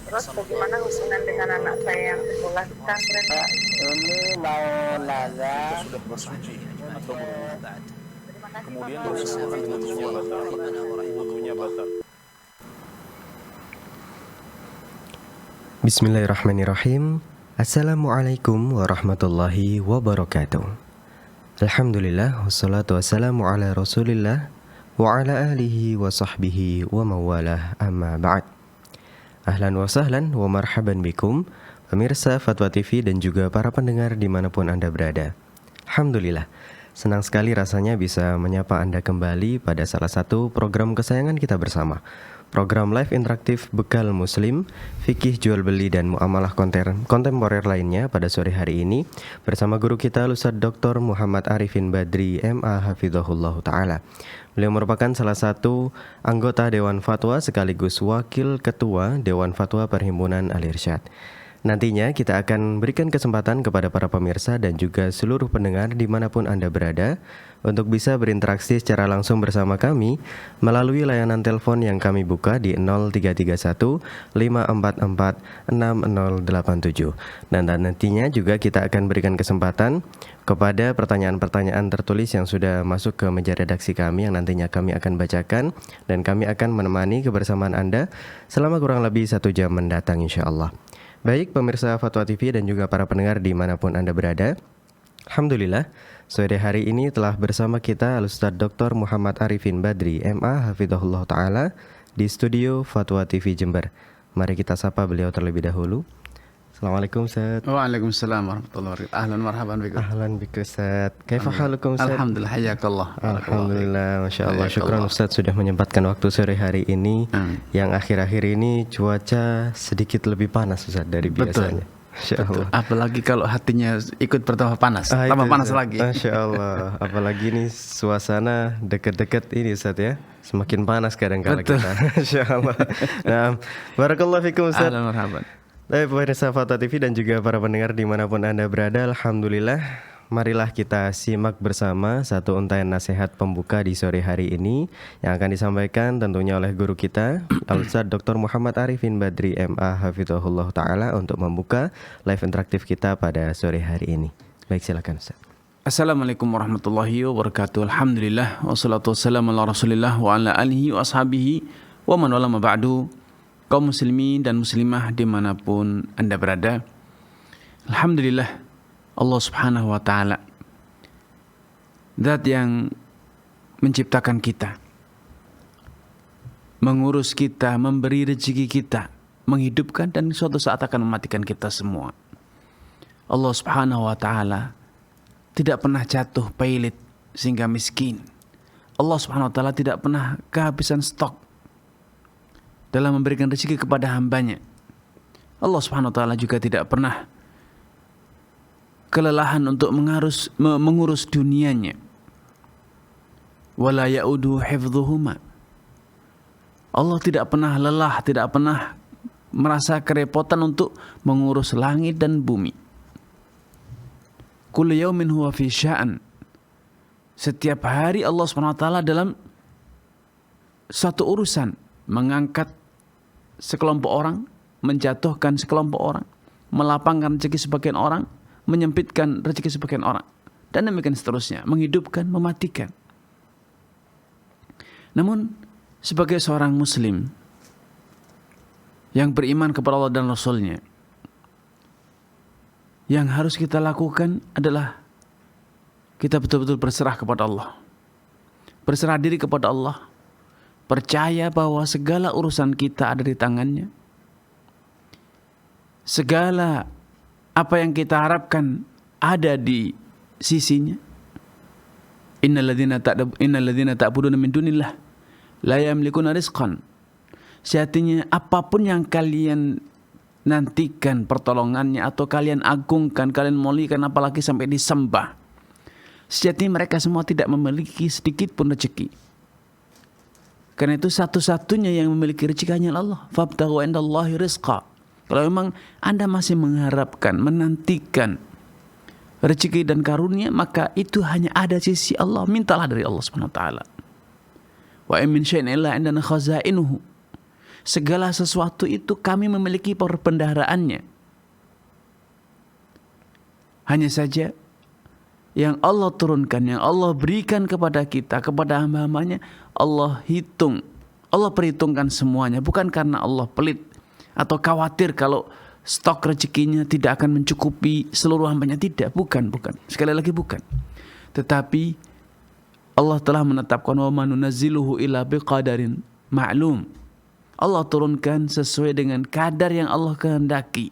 Terus bagaimana hubungan dengan anak saya yang sekolah di pesantren? Ini mau nanya. Sudah bersuci atau berwudu. Terima kasih Kemudian Bapak. bersamakan dengan wudunya batal. Wudunya batal. Bismillahirrahmanirrahim. Assalamualaikum warahmatullahi wabarakatuh. Alhamdulillah, wassalatu wassalamu ala rasulillah wa ala alihi wa sahbihi wa mawalah, amma ba'd. Ahlan wa sahlan wa marhaban bikum, pemirsa Fatwa TV dan juga para pendengar dimanapun Anda berada. Alhamdulillah, senang sekali rasanya bisa menyapa Anda kembali pada salah satu program kesayangan kita bersama, program live interaktif Bekal Muslim, fikih jual beli dan muamalah kontemporer lainnya pada sore hari ini bersama guru kita Ustadz Dr. Muhammad Arifin Badri MA Hafizahullah Ta'ala. Beliau merupakan salah satu anggota Dewan Fatwa sekaligus Wakil Ketua Dewan Fatwa Perhimpunan Al-Irsyad. Nantinya kita akan berikan kesempatan kepada para pemirsa dan juga seluruh pendengar dimanapun Anda berada untuk bisa berinteraksi secara langsung bersama kami melalui layanan telepon yang kami buka di 0331 544 6087. Dan nantinya juga kita akan berikan kesempatan kepada pertanyaan-pertanyaan tertulis yang sudah masuk ke meja redaksi kami yang nantinya kami akan bacakan dan kami akan menemani kebersamaan Anda selama kurang lebih 1 jam mendatang insyaAllah. Baik pemirsa Fatwa TV dan juga para pendengar dimanapun Anda berada, alhamdulillah sore hari ini telah bersama kita Ustadz Dr. Muhammad Arifin Badri MA Hafizahullah Ta'ala di studio Fatwa TV Jember. Mari kita sapa beliau terlebih dahulu. Assalamualaikum Ustadz. Waalaikumsalam warahmatullahi wabarakatuh. Ahlan marhaban bikum. Ahlan bikum Ustadz. Kaifa halukum Ustadz? Alhamdulillah, hayakallah. Alhamdulillah, Masya Allah. Syukran Ustadz sudah menyempatkan waktu sore hari ini. Yang akhir-akhir ini cuaca sedikit lebih panas Ustadz dari biasanya. Masya Allah. Apalagi kalau hatinya ikut bertambah panas, tambah panas lagi. Masya Allah. Apalagi ini suasana dekat-dekat ini Ustadz ya. Semakin panas kadang-kala kita. Masya Allah. Nah, barakallahu fikum Ustadz. Ahlan marhaban. Baik pemirsa Fatwa TV dan juga para pendengar dimanapun Anda berada, alhamdulillah marilah kita simak bersama satu untaian nasihat pembuka di sore hari ini yang akan disampaikan tentunya oleh guru kita Al-Ustadz Dr. Muhammad Arifin Badri MA Hafizahullah Ta'ala untuk membuka live interaktif kita pada sore hari ini. Baik, silakan Ustadz. Assalamualaikum warahmatullahi wabarakatuh. Alhamdulillah wassalatu wassalamu ala rasulillah wa ala alihi wa ashabihi wa man wala ma ba'du. Kaum muslimin dan muslimah dimanapun Anda berada, alhamdulillah Allah subhanahu wa ta'ala Zat yang menciptakan kita, mengurus kita, memberi rezeki kita, menghidupkan dan suatu saat akan mematikan kita semua. Allah subhanahu wa ta'ala tidak pernah jatuh pailit sehingga miskin. Allah subhanahu wa ta'ala tidak pernah kehabisan stok dalam memberikan rezeki kepada hambanya. Allah subhanahu wa ta'ala juga tidak pernah kelelahan untuk mengurus dunianya. Wala ya'udu hifdhuhuma. Allah tidak pernah lelah, tidak pernah merasa kerepotan untuk mengurus langit dan bumi. Kullu yaumin huwa fi sya'an. Setiap hari Allah subhanahu wa ta'ala dalam satu urusan, mengangkat sekelompok orang, menjatuhkan sekelompok orang, melapangkan rezeki sebagian orang, menyempitkan rezeki sebagian orang, dan demikian seterusnya, menghidupkan, mematikan. Namun sebagai seorang muslim yang beriman kepada Allah dan Rasul-Nya, yang harus kita lakukan adalah kita betul-betul berserah kepada Allah, berserah diri kepada Allah, percaya bahwa segala urusan kita ada di tangannya. Segala apa yang kita harapkan ada di sisinya. Innalladzina ta'buduna min dunillah la yamlikuna rizqan. Sejatinya apapun yang kalian nantikan pertolongannya atau kalian agungkan, kalian muliakan apalagi sampai disembah, sejatinya mereka semua tidak memiliki sedikit pun rezeki. Karena itu satu-satunya yang memiliki rezeki hanya Allah. Fabtaghu indallahi rizqa. Kalau memang Anda masih mengharapkan, menantikan rezeki dan karunia, maka itu hanya ada di sisi Allah. Mintalah dari Allah Subhanahu wa taala. Wa in min syai'in illa indana khazainuhu. segala sesuatu itu kami memiliki perbendaharaan-Nya. Hanya saja yang Allah turunkan, yang Allah berikan kepada kita, kepada hamba-hambanya, Allah hitung. Allah perhitungkan semuanya. Bukan karena Allah pelit atau khawatir kalau stok rezekinya tidak akan mencukupi seluruh hambanya. Tidak, bukan. Sekali lagi bukan. Tetapi Allah telah menetapkan wa manunazziluhu illa biqadarin ma'lum. Allah turunkan sesuai dengan kadar yang Allah kehendaki.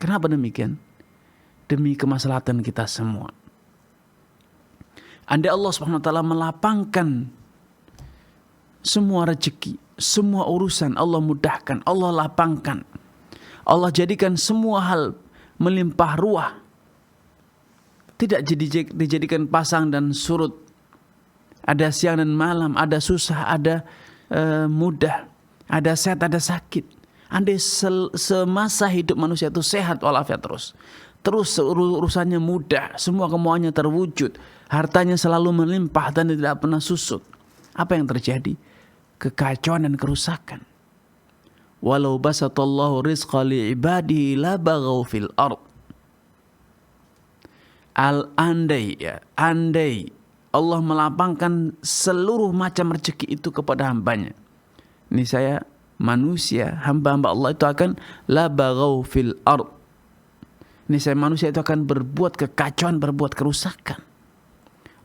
Kenapa demikian? Demi kemaslahatan kita semua. Andai Allah SWT melapangkan semua rezeki, semua urusan Allah mudahkan, Allah lapangkan, Allah jadikan semua hal melimpah ruah, tidak dijadikan pasang dan surut, ada siang dan malam, ada susah, ada mudah, ada sehat, ada sakit. Andai semasa hidup manusia itu sehat walafiat terus urusannya mudah, semua kemauannya terwujud, hartanya selalu melimpah dan tidak pernah susut, apa yang terjadi? Kekacauan dan kerusakan. Walau basatallahu rizqa li ibadihi la baghaw fil ard. Andai Allah melapangkan seluruh macam rezeki itu kepada hambanya, ini saya manusia, hamba-hamba Allah itu akan la baghaw fil ard. Ini saya manusia itu akan berbuat kekacauan, berbuat kerusakan.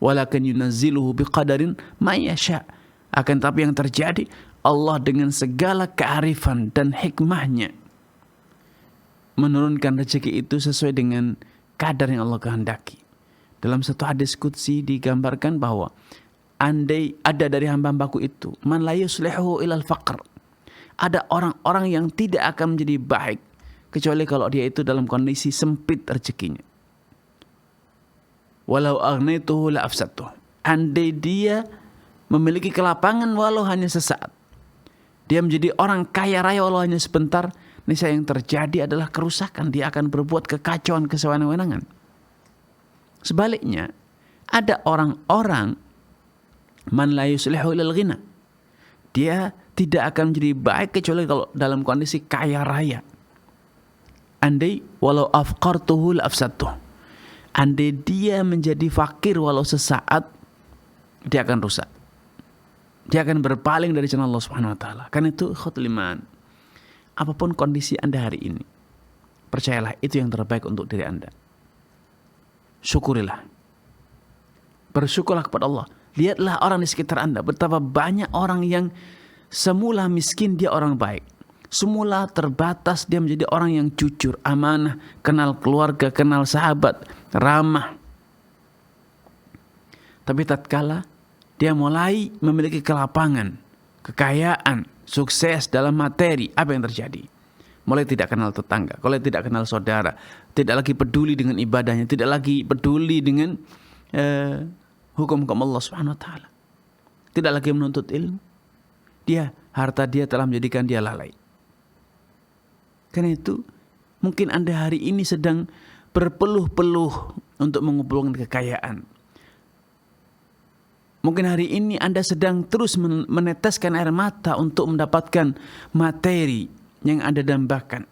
Walakin yunazziluhu biqadarin ma yasha. Akan tapi yang terjadi, Allah dengan segala kearifan dan hikmahnya menurunkan rezeki itu sesuai dengan kadar yang Allah kehendaki. Dalam satu hadis qudsi digambarkan bahwa andai ada dari hamba-hambaku itu man la yuslihu ilal faqr, ada orang-orang yang tidak akan menjadi baik kecuali kalau dia itu dalam kondisi sempit rezekinya. Walau aghnaytuhu la afsadtuh. Andai dia memiliki kelapangan walau hanya sesaat, dia menjadi orang kaya raya walau hanya sebentar, niscaya yang terjadi adalah kerusakan. Dia akan berbuat kekacauan, kesewenang-wenangan. Sebaliknya, ada orang-orang man la yuslihu ilal ghina, dia tidak akan menjadi baik kecuali kalau dalam kondisi kaya raya. Andai walau afqartuhu la afsadtuh. Andai dia menjadi fakir walau sesaat, dia akan rusak. Dia akan berpaling dari jalan Allah Subhanahu wa taala. Karena itu khutliman, apapun kondisi Anda hari ini, percayalah itu yang terbaik untuk diri Anda. Syukurilah. Bersyukurlah kepada Allah. Lihatlah orang di sekitar Anda, betapa banyak orang yang semula miskin dia orang baik. Semula terbatas dia menjadi orang yang jujur, amanah, kenal keluarga, kenal sahabat, ramah. Tapi tatkala dia mulai memiliki kelapangan, kekayaan, sukses dalam materi, apa yang terjadi? Mulai tidak kenal tetangga, mulai tidak kenal saudara, tidak lagi peduli dengan ibadahnya, tidak lagi peduli dengan hukum-hukum Allah Subhanahu wa taala. Tidak lagi menuntut ilmu. Harta dia telah menjadikan dia lalai. Karena itu, mungkin Anda hari ini sedang berpeluh-peluh untuk mengumpulkan kekayaan. Mungkin hari ini Anda sedang terus meneteskan air mata untuk mendapatkan materi yang Anda dambakan.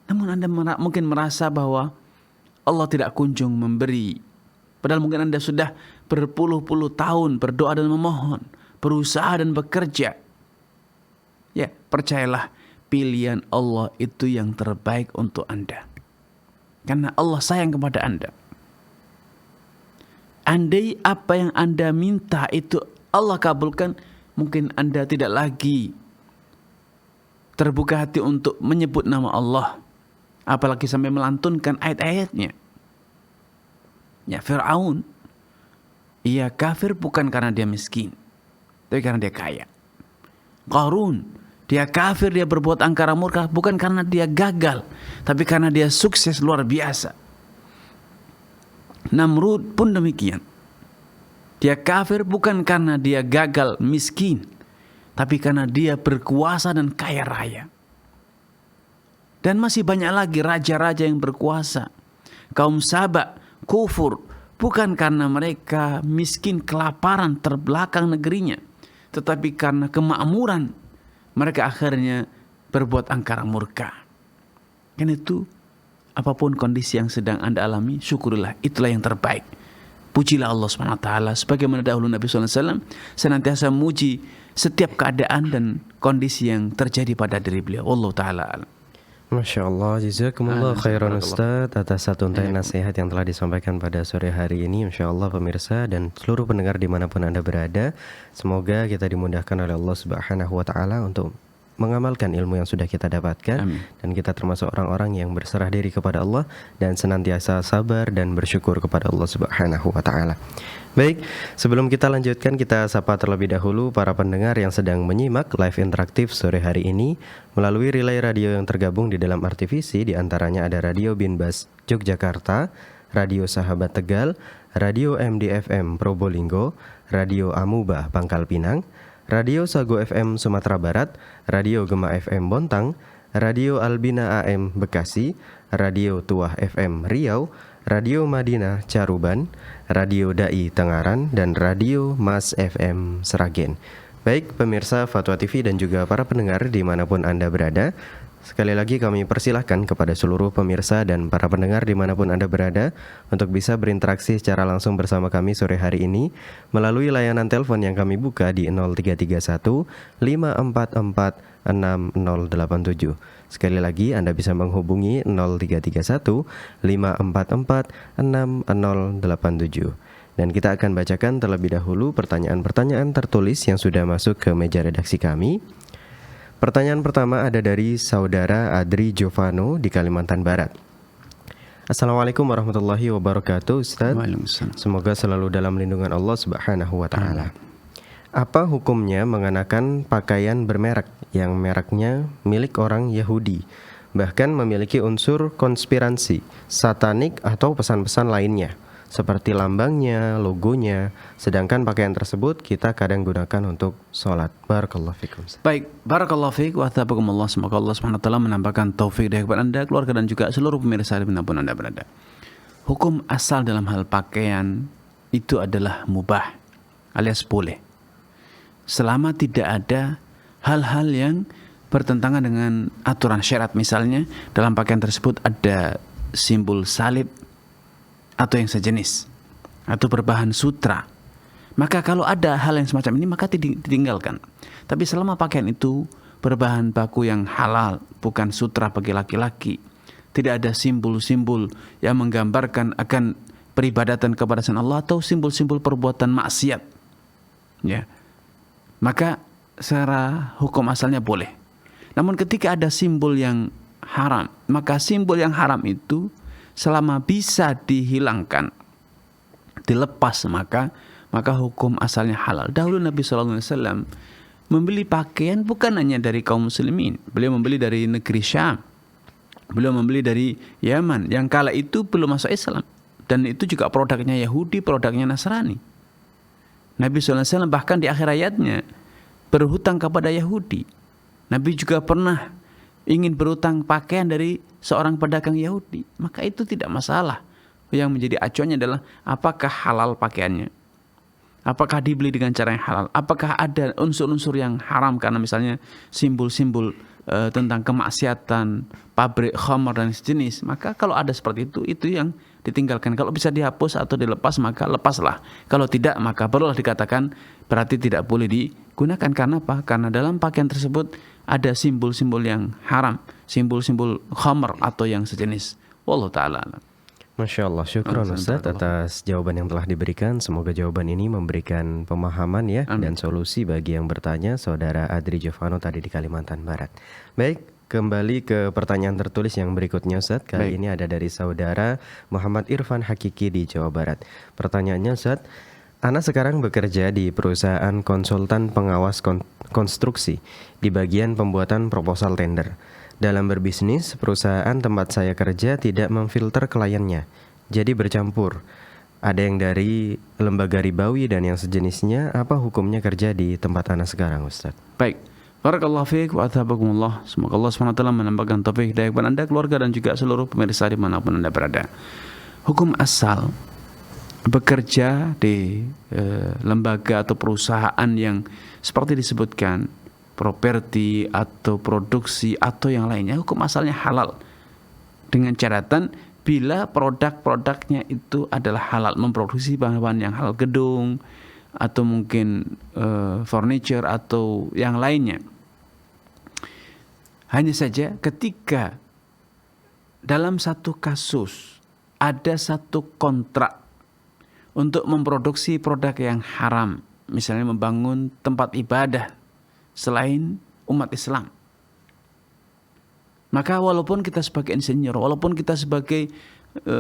Namun Anda mungkin merasa bahwa Allah tidak kunjung memberi. Padahal mungkin Anda sudah berpuluh-puluh tahun berdoa dan memohon, berusaha dan bekerja. Ya, percayalah, pilihan Allah itu yang terbaik untuk Anda. Karena Allah sayang kepada Anda. Andai apa yang Anda minta itu Allah kabulkan, mungkin Anda tidak lagi terbuka hati untuk menyebut nama Allah, apalagi sampai melantunkan ayat-ayatnya. Ya, Fir'aun, ia kafir bukan karena dia miskin, tapi karena dia kaya. Qarun, dia kafir, dia berbuat angkara murka bukan karena dia gagal, tapi karena dia sukses luar biasa. Namrud pun demikian. Dia kafir bukan karena dia gagal miskin, tapi karena dia berkuasa dan kaya raya. Dan masih banyak lagi raja-raja yang berkuasa. Kaum Saba kufur bukan karena mereka miskin kelaparan terbelakang negerinya, tetapi karena kemakmuran. mereka akhirnya berbuat angkara murka. Kan itu, apapun kondisi yang sedang Anda alami, syukurilah, itulah yang terbaik. Pujilah Allah SWT, sebagaimana dahulu Nabi SAW senantiasa memuji setiap keadaan dan kondisi yang terjadi pada diri beliau. Allah Ta'ala. Masya Allah, jazakumullah khairan Ustaz atas santunan nasihat yang telah disampaikan pada sore hari ini. Masya Allah pemirsa dan seluruh pendengar dimanapun Anda berada, semoga kita dimudahkan oleh Allah Subhanahu Wa Ta'ala untuk mengamalkan ilmu yang sudah kita dapatkan. Amin. Dan kita termasuk orang-orang yang berserah diri kepada Allah dan senantiasa sabar dan bersyukur kepada Allah Subhanahu wa taala. Baik, sebelum kita lanjutkan, kita sapa terlebih dahulu para pendengar yang sedang menyimak live interaktif sore hari ini melalui relay radio yang tergabung di dalam RTVC. Di antaranya ada Radio Binbas Yogyakarta, Radio Sahabat Tegal, Radio MDFM Probolinggo, Radio Amuba Pangkal Pinang, Radio Sago FM Sumatera Barat, Radio Gema FM Bontang, Radio Albina AM Bekasi, Radio Tuah FM Riau, Radio Madinah Caruban, Radio Dai Tengaran, dan Radio Mas FM Seragen. Baik pemirsa Fatwa TV dan juga para pendengar dimanapun Anda berada, sekali lagi kami persilahkan kepada seluruh pemirsa dan para pendengar dimanapun Anda berada untuk bisa berinteraksi secara langsung bersama kami sore hari ini melalui layanan telepon yang kami buka di 0331 544 6087. Sekali lagi Anda bisa menghubungi 0331 544 6087. Dan kita akan bacakan terlebih dahulu pertanyaan-pertanyaan tertulis yang sudah masuk ke meja redaksi kami. Pertanyaan pertama ada dari saudara Adri Jovano di Kalimantan Barat. Assalamualaikum warahmatullahi wabarakatuh, Ustaz. Semoga selalu dalam lindungan Allah Subhanahu wa taala. Apa hukumnya mengenakan pakaian bermerek yang mereknya milik orang Yahudi, bahkan memiliki unsur konspirasi, satanik atau pesan-pesan lainnya, seperti lambangnya, logonya, sedangkan pakaian tersebut kita kadang gunakan untuk sholat. Barakallahu fikum. Baik, barakallahu fiik wa athabakumullah. Semoga Allah Subhanahu wa taala menambahkan taufik dari kepada Anda, keluarga dan juga seluruh pemirsa dimanapun Anda berada. Hukum asal dalam hal pakaian itu adalah mubah, alias boleh, selama tidak ada hal-hal yang bertentangan dengan aturan syariat. Misalnya dalam pakaian tersebut ada simbol salib atau yang sejenis, atau berbahan sutra, maka kalau ada hal yang semacam ini maka ditinggalkan. Tapi selama pakaian itu berbahan baku yang halal, bukan sutra bagi laki-laki, tidak ada simbol-simbol yang menggambarkan akan peribadatan kepada selain Allah atau simbol-simbol perbuatan maksiat, ya, maka secara hukum asalnya boleh. Namun ketika ada simbol yang haram, maka simbol yang haram itu selama bisa dihilangkan, dilepas, maka hukum asalnya halal. Dahulu Nabi SAW membeli pakaian bukan hanya dari kaum muslimin. Beliau membeli dari negeri Syam. Beliau membeli dari Yaman yang kala itu belum masuk Islam. Dan itu juga produknya Yahudi, produknya Nasrani. Nabi SAW bahkan di akhir hayatnya berhutang kepada Yahudi. Nabi juga pernah ingin berutang pakaian dari seorang pedagang Yahudi, maka itu tidak masalah. Yang menjadi acuannya adalah apakah halal pakaiannya, apakah dibeli dengan cara yang halal, apakah ada unsur-unsur yang haram karena misalnya simbol-simbol tentang kemaksiatan, pabrik khamar dan sejenis, maka kalau ada seperti itu yang ditinggalkan. Kalau bisa dihapus atau dilepas maka lepaslah. Kalau tidak maka barulah dikatakan berarti tidak boleh digunakan. Karena apa? Karena dalam pakaian tersebut ada simbol-simbol yang haram, simbol-simbol khamar atau yang sejenis. Wallahu ta'ala. Masya Allah, syukran Ustaz atas jawaban yang telah diberikan. Semoga jawaban ini memberikan pemahaman ya. Amin. Dan solusi bagi yang bertanya, saudara Adri Jovano tadi di Kalimantan Barat. Baik, kembali ke pertanyaan tertulis yang berikutnya Ustaz. Kali ini ada dari saudara Muhammad Irfan Hakiki di Jawa Barat. Pertanyaannya Ustaz, Ana sekarang bekerja di perusahaan konsultan pengawas konstruksi di bagian pembuatan proposal tender. Dalam berbisnis, perusahaan tempat saya kerja tidak memfilter kliennya, jadi bercampur. Ada yang dari lembaga ribawi dan yang sejenisnya. Apa hukumnya kerja di tempat Ana sekarang, Ustaz? Baik, barakallahu fiik wa athabakumullah. Semoga Allah SWT menambahkan taufik hidayah kepada Anda, keluarga dan juga seluruh pemirsa dimanapun Anda berada. Hukum asal bekerja di lembaga atau perusahaan yang seperti disebutkan properti atau produksi atau yang lainnya, hukum asalnya halal. Dengan catatan bila produk-produknya itu adalah halal, memproduksi bahan-bahan yang halal, gedung atau mungkin furniture atau yang lainnya. Hanya saja ketika dalam satu kasus ada satu kontrak untuk memproduksi produk yang haram, misalnya membangun tempat ibadah selain umat Islam, maka walaupun kita sebagai insinyur, walaupun kita sebagai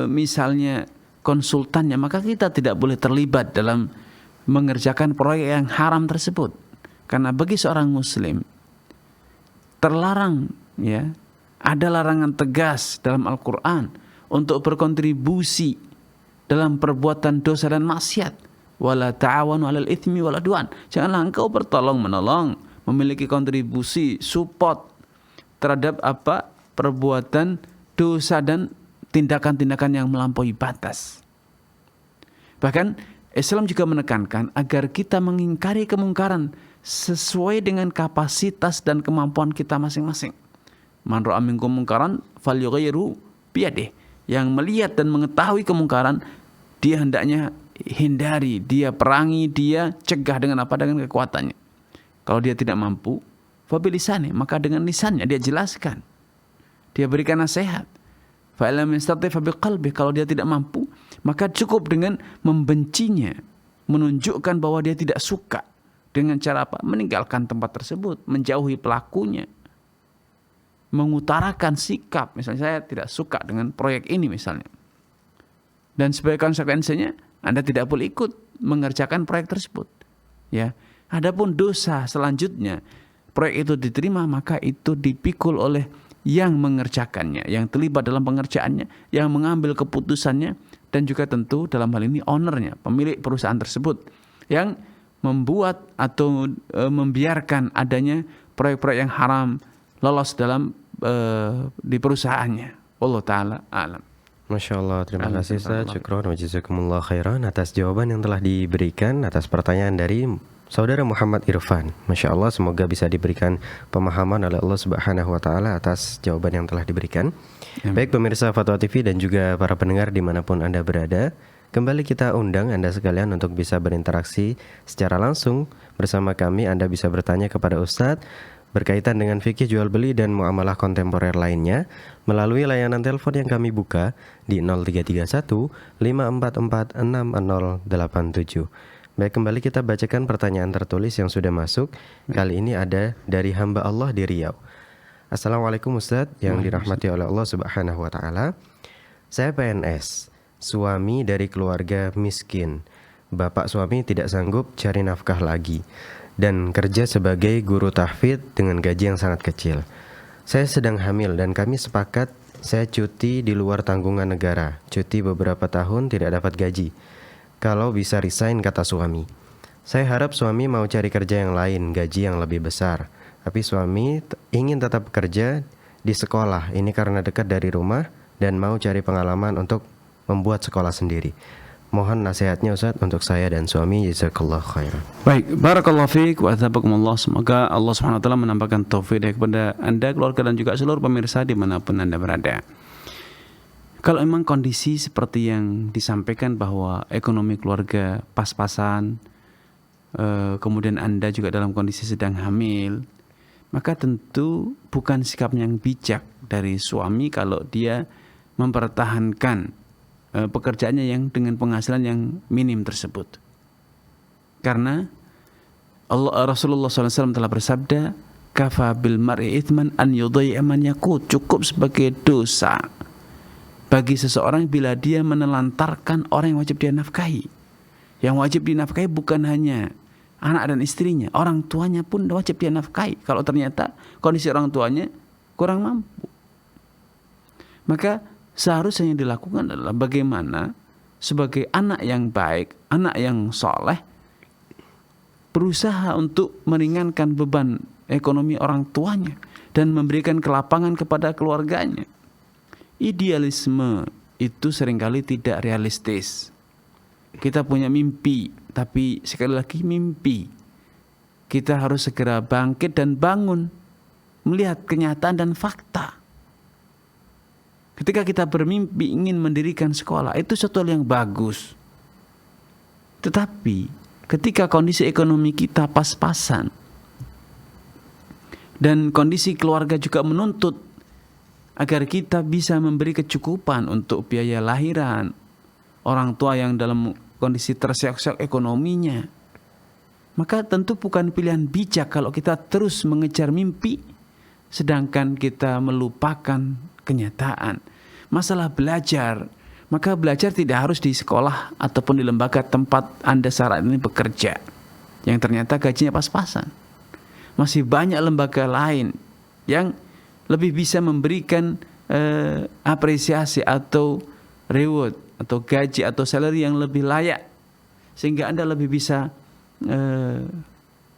misalnya konsultannya, maka kita tidak boleh terlibat dalam mengerjakan proyek yang haram tersebut. Karena bagi seorang muslim terlarang, ya, ada larangan tegas dalam Al-Quran untuk berkontribusi dalam perbuatan dosa dan maksiat. Wala ta'awanu 'alal itsmi wal 'udwan. Janganlah engkau bertolong-menolong, memiliki kontribusi, support terhadap perbuatan dosa dan tindakan-tindakan yang melampaui batas. Bahkan Islam juga menekankan agar kita mengingkari kemungkaran sesuai dengan kapasitas dan kemampuan kita masing-masing. Man ra'a minkum mungkaran falyughayyiru biyadihi. Yang melihat dan mengetahui kemungkaran, dia hendaknya hindari, dia perangi, dia cegah dengan dengan kekuatannya. Kalau dia tidak mampu, fabilisani, maka dengan lisannya dia jelaskan. Dia berikan nasihat. Fa lam yastati' fa biqalbi, kalau dia tidak mampu, maka cukup dengan membencinya, menunjukkan bahwa dia tidak suka. Dengan cara apa? Meninggalkan tempat tersebut, menjauhi pelakunya, mengutarakan sikap. Misalnya, saya tidak suka dengan proyek ini misalnya. Dan sebagai konsekuensinya, Anda tidak boleh ikut mengerjakan proyek tersebut. Ya. Adapun dosa selanjutnya, proyek itu diterima, maka itu dipikul oleh yang mengerjakannya, yang terlibat dalam pengerjaannya, yang mengambil keputusannya, dan juga tentu dalam hal ini ownernya, pemilik perusahaan tersebut, yang membuat atau membiarkan adanya proyek-proyek yang haram lolos dalam di perusahaannya. Allah Ta'ala alam. Masya Allah, terima kasih Ustaz. Syukron wa jazakumullah khairan atas jawaban yang telah diberikan atas pertanyaan dari Saudara Muhammad Irfan. Masya Allah, semoga bisa diberikan pemahaman oleh Allah Subhanahu wa Ta'ala atas jawaban yang telah diberikan. Baik pemirsa Fatwa TV dan juga para pendengar dimanapun Anda berada, kembali kita undang Anda sekalian untuk bisa berinteraksi secara langsung bersama kami. Anda bisa bertanya kepada Ustadz berkaitan dengan fikih jual beli dan muamalah kontemporer lainnya melalui layanan telepon yang kami buka di 0331 544 6087. Baik, kembali kita bacakan pertanyaan tertulis yang sudah masuk. Kali ini ada dari hamba Allah di Riau. Assalamualaikum Ustadz yang dirahmati oleh Allah Subhanahu wa Ta'ala. Saya PNS, suami dari keluarga miskin. Bapak suami tidak sanggup cari nafkah lagi dan kerja sebagai guru tahfidz dengan gaji yang sangat kecil. Saya sedang hamil dan kami sepakat saya cuti di luar tanggungan negara. Cuti beberapa tahun tidak dapat gaji. Kalau bisa resign, kata suami. Saya harap suami mau cari kerja yang lain, gaji yang lebih besar. Tapi suami ingin tetap bekerja di sekolah. Ini karena dekat dari rumah dan mau cari pengalaman untuk membuat sekolah sendiri. Mohon nasihatnya Ustaz untuk saya dan suami. Jazakallah khairan. Baik, barakallahu fiik wa athabakumullah. Semoga Allah Subhanahu wa taala menampakkan taufik kepada Anda, keluarga dan juga seluruh pemirsa dimanapun Anda berada. Kalau memang kondisi seperti yang disampaikan bahwa ekonomi keluarga pas-pasan, kemudian Anda juga dalam kondisi sedang hamil, maka tentu bukan sikap yang bijak dari suami kalau dia mempertahankan pekerjaannya yang dengan penghasilan yang minim tersebut. Karena Rasulullah SAW telah bersabda, kafa bil mar'i ithman an yudhi'a man yaqut. Cukup sebagai dosa bagi seseorang bila dia menelantarkan orang yang wajib dia nafkahi. Yang wajib dinafkahi bukan hanya anak dan istrinya, orang tuanya pun wajib dia nafkahi. Kalau ternyata kondisi orang tuanya kurang mampu, maka seharusnya yang dilakukan adalah bagaimana sebagai anak yang baik, anak yang soleh, berusaha untuk meringankan beban ekonomi orang tuanya dan memberikan kelapangan kepada keluarganya. Idealisme itu seringkali tidak realistis. Kita punya mimpi, tapi sekali lagi mimpi. kita harus segera bangkit dan bangun, melihat kenyataan dan fakta. Ketika kita bermimpi ingin mendirikan sekolah, itu sesuatu yang bagus. Tetapi ketika kondisi ekonomi kita pas-pasan dan kondisi keluarga juga menuntut agar kita bisa memberi kecukupan untuk biaya lahiran, orang tua yang dalam kondisi terseok-seok ekonominya, maka tentu bukan pilihan bijak kalau kita terus mengejar mimpi sedangkan kita melupakan kenyataan. Masalah belajar, maka belajar tidak harus di sekolah ataupun di lembaga tempat Anda saat ini bekerja yang ternyata gajinya pas-pasan. Masih banyak lembaga lain yang lebih bisa memberikan apresiasi atau reward atau gaji atau salary yang lebih layak, sehingga Anda lebih bisa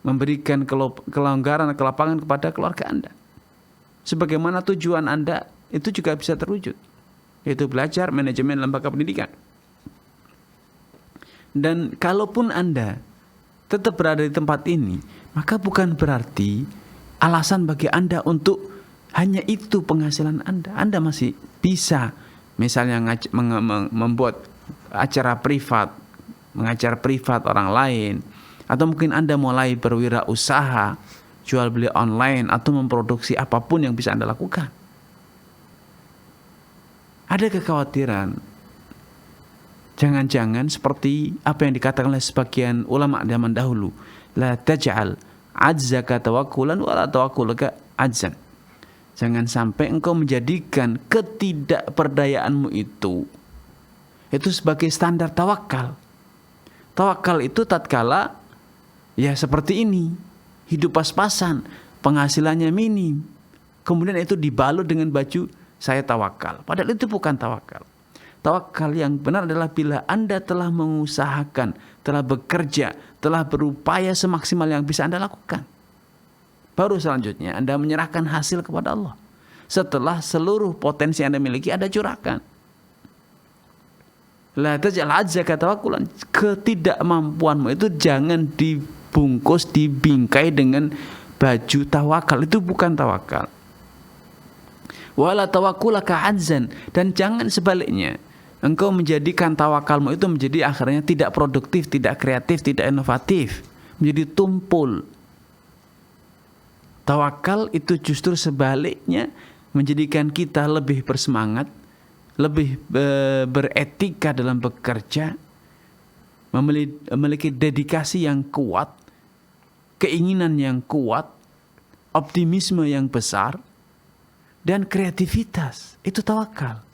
memberikan kelonggaran, kelapangan kepada keluarga Anda. Sebagaimana tujuan Anda itu juga bisa terwujud, yaitu belajar manajemen lembaga pendidikan. Dan kalaupun Anda tetap berada di tempat ini, maka bukan berarti alasan bagi Anda untuk hanya itu penghasilan Anda. Anda masih bisa misalnya membuat acara privat, mengajar privat orang lain, atau mungkin Anda mulai berwirausaha, jual beli online, atau memproduksi apapun yang bisa Anda lakukan. Ada kekhawatiran, jangan-jangan seperti apa yang dikatakan oleh sebagian ulama zaman dahulu, la taj'al ajzaka tawakkulan wa la tawakkuluka ajzan. Jangan sampai engkau menjadikan ketidakberdayaanmu itu sebagai standar tawakal. Tawakal itu tatkala ya seperti ini, hidup pas-pasan, penghasilannya minim, kemudian itu dibalut dengan baju saya tawakal. Padahal itu bukan tawakal. Tawakal yang benar adalah bila Anda telah mengusahakan, telah bekerja, telah berupaya semaksimal yang bisa Anda lakukan. Baru selanjutnya Anda menyerahkan hasil kepada Allah. Setelah seluruh potensi yang Anda miliki Anda curahkan. La taj'al ajzaka tawakkulan. Ketidakmampuanmu itu jangan dibungkus, dibingkai dengan baju tawakal. Itu bukan tawakal. Wala tawakkulaka ajzan. Dan jangan sebaliknya, engkau menjadikan tawakalmu itu menjadi akhirnya tidak produktif, tidak kreatif, tidak inovatif, menjadi tumpul. Tawakal itu justru sebaliknya menjadikan kita lebih bersemangat, lebih beretika dalam bekerja, memiliki dedikasi yang kuat, keinginan yang kuat, optimisme yang besar, dan kreativitas. Itu tawakal.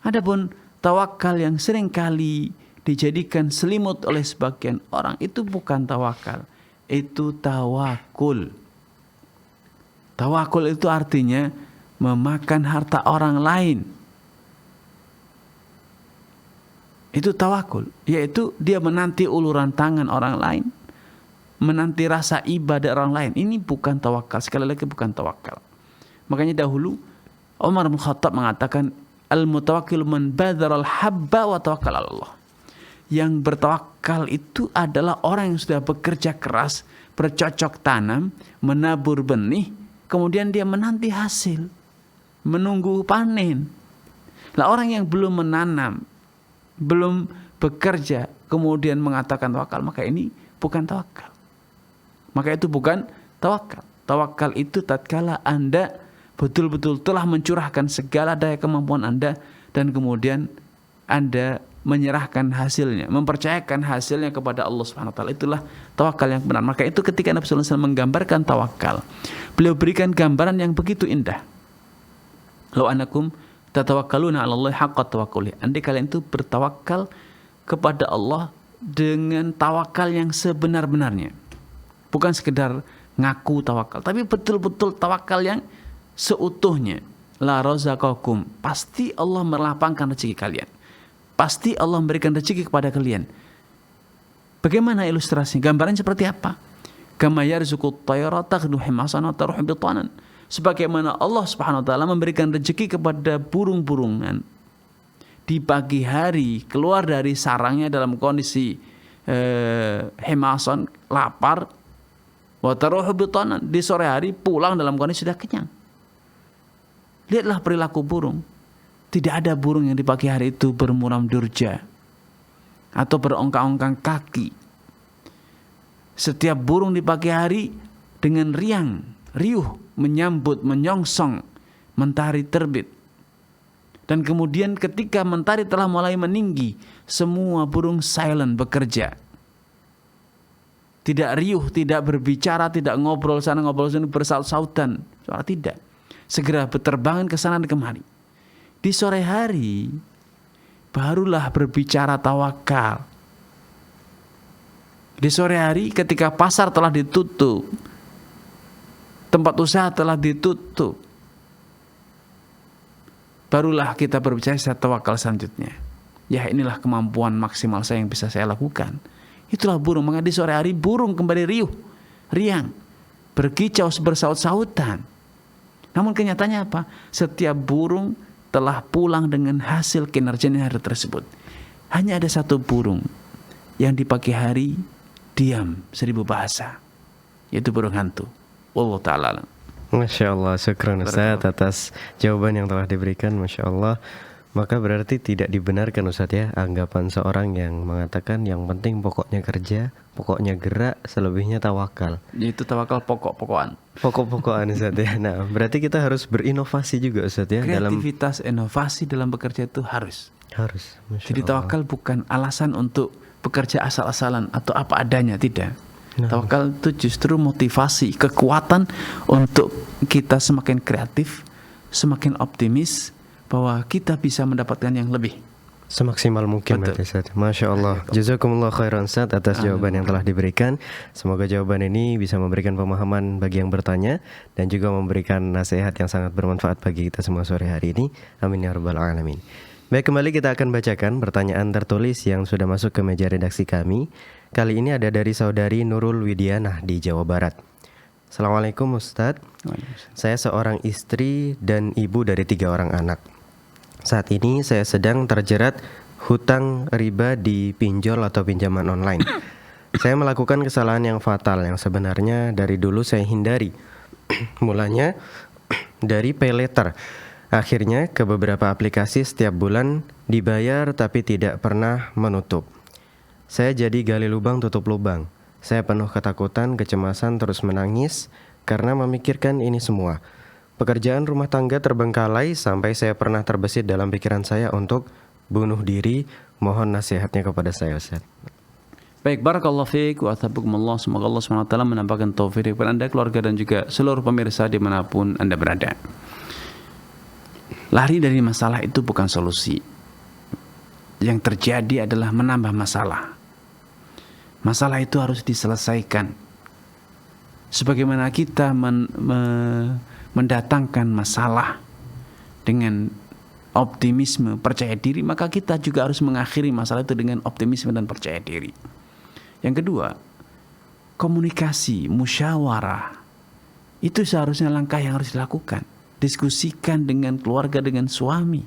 Adapun tawakal yang seringkali dijadikan selimut oleh sebagian orang, itu bukan tawakal, itu tawakul. Tawakul itu artinya memakan harta orang lain. Itu tawakul, yaitu dia menanti uluran tangan orang lain, menanti rasa ibadah orang lain. Ini bukan tawakal, sekali lagi bukan tawakal. Makanya dahulu Umar bin Khattab mengatakan, al-mutawakkil man badara al-habba wa tawakkal 'ala Allah. Yang bertawakal itu adalah orang yang sudah bekerja keras, bercocok tanam, menabur benih, kemudian dia menanti hasil, menunggu panen. Lah orang yang belum menanam, belum bekerja, kemudian mengatakan tawakal, maka ini bukan tawakal. Maka itu bukan tawakal. Tawakal itu tatkala Anda betul-betul telah mencurahkan segala daya kemampuan Anda dan kemudian Anda menyerahkan hasilnya, mempercayakan hasilnya kepada Allah Subhanahu wa taala. Itulah tawakal yang benar. Maka itu ketika Nabi sallallahu alaihi wasallam menggambarkan tawakal, beliau berikan gambaran yang begitu indah. Law anakum tatawakkaluna 'ala Allah haqqa tawakkuli. Andai kalian itu bertawakal kepada Allah dengan tawakal yang sebenar-benarnya. Bukan sekedar ngaku tawakal, tapi betul-betul tawakal yang seutuhnya. La razaqakum, pasti Allah melapangkan rezeki kalian. Pasti Allah memberikan rezeki kepada kalian. Bagaimana ilustrasinya? Gambaran seperti apa? Kama yarzuqut tayra taghdu himasan wa taruhu bitanan. Sebagaimana Allah Subhanahu wa taala memberikan rezeki kepada burung-burungan di pagi hari keluar dari sarangnya dalam kondisi himasan, lapar, wa taruhu bitanan, di sore hari pulang dalam kondisi sudah kenyang. Lihatlah perilaku burung. Tidak ada burung yang di pagi hari itu bermuram durja atau berongkang-ongkang kaki. Setiap burung di pagi hari dengan riuh menyambut, menyongsong mentari terbit. Dan kemudian ketika mentari telah mulai meninggi, semua burung silent bekerja. Tidak riuh, tidak berbicara, tidak ngobrol sana ngobrol sini bersaut-sautan. Suara tidak. Segera berterbangan ke sana dan kemari. Di sore hari barulah berbicara tawakal. Di sore hari ketika pasar telah ditutup, tempat usaha telah ditutup, barulah kita berbicara tawakal selanjutnya. Ya, inilah kemampuan maksimal saya yang bisa saya lakukan. Itulah burung. Maka di sore hari burung kembali riang, berkicau bersaut-sautan. Namun kenyataannya apa? Setiap burung telah pulang dengan hasil kinerjanya hari tersebut. Hanya ada satu burung yang di pagi hari diam 1000 bahasa, yaitu burung hantu. Wallahu ta'ala alam. Masya Allah, syukran Ustaz atas jawaban yang telah diberikan. Masya Allah. Maka berarti tidak dibenarkan Ustaz ya anggapan seorang yang mengatakan yang penting pokoknya kerja, pokoknya gerak, selebihnya tawakal. Itu tawakal pokok-pokokan. Pokok-pokokan Ustaz ya. Nah, berarti kita harus berinovasi juga Ustaz ya. Kreativitas, inovasi dalam bekerja itu harus. Masya Jadi Allah. tawakal bukan alasan untuk bekerja asal-asalan atau apa adanya, tidak. Nah. Tawakal itu justru motivasi, kekuatan untuk kita semakin kreatif, semakin optimis bahwa kita bisa mendapatkan yang lebih. Semaksimal mungkin berarti Ustaz. Masya Allah. Jazakumullah khairan Ustaz atas jawaban yang telah diberikan. Semoga jawaban ini bisa memberikan pemahaman bagi yang bertanya dan juga memberikan nasihat yang sangat bermanfaat bagi kita semua sore hari ini. Amin ya rabbal alamin. Baik, kembali kita akan bacakan pertanyaan tertulis yang sudah masuk ke meja redaksi kami. Kali ini ada dari saudari Nurul Widianah di Jawa Barat. Assalamualaikum Ustadz. Saya seorang istri dan ibu dari 3 orang anak. Saat ini saya sedang terjerat hutang riba di pinjol atau pinjaman online. Saya melakukan kesalahan yang fatal yang sebenarnya dari dulu saya hindari. Mulanya dari pay letter. Akhirnya ke beberapa aplikasi setiap bulan dibayar tapi tidak pernah menutup. Saya jadi gali lubang tutup lubang. Saya penuh ketakutan, kecemasan, terus menangis karena memikirkan ini semua. Pekerjaan rumah tangga terbengkalai sampai saya pernah terbesit dalam pikiran saya untuk bunuh diri. Mohon nasihatnya kepada saya Ustaz. Baik, barakallahu fiik wa athabukumullah. Semoga Allah SWT menampakkan taufik kepada Anda, keluarga dan juga seluruh pemirsa dimanapun Anda berada. Lari dari masalah itu bukan solusi. Yang terjadi adalah menambah masalah. Masalah itu harus diselesaikan. Sebagaimana kita mendatangkan masalah dengan optimisme, percaya diri, maka kita juga harus mengakhiri masalah itu dengan optimisme dan percaya diri. Yang kedua, komunikasi, musyawarah. Itu seharusnya langkah yang harus dilakukan. Diskusikan dengan keluarga, dengan suami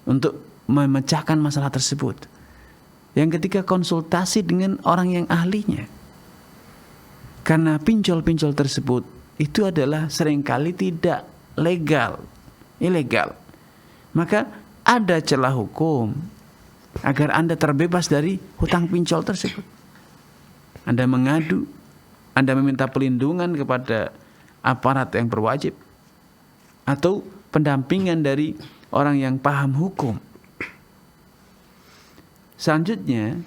untuk memecahkan masalah tersebut. Yang ketiga, konsultasi dengan orang yang ahlinya. Karena pinjol-pinjol tersebut itu adalah seringkali tidak legal, ilegal. Maka ada celah hukum agar Anda terbebas dari hutang pinjol tersebut. Anda mengadu, Anda meminta pelindungan kepada aparat yang berwajib atau pendampingan dari orang yang paham hukum. Selanjutnya,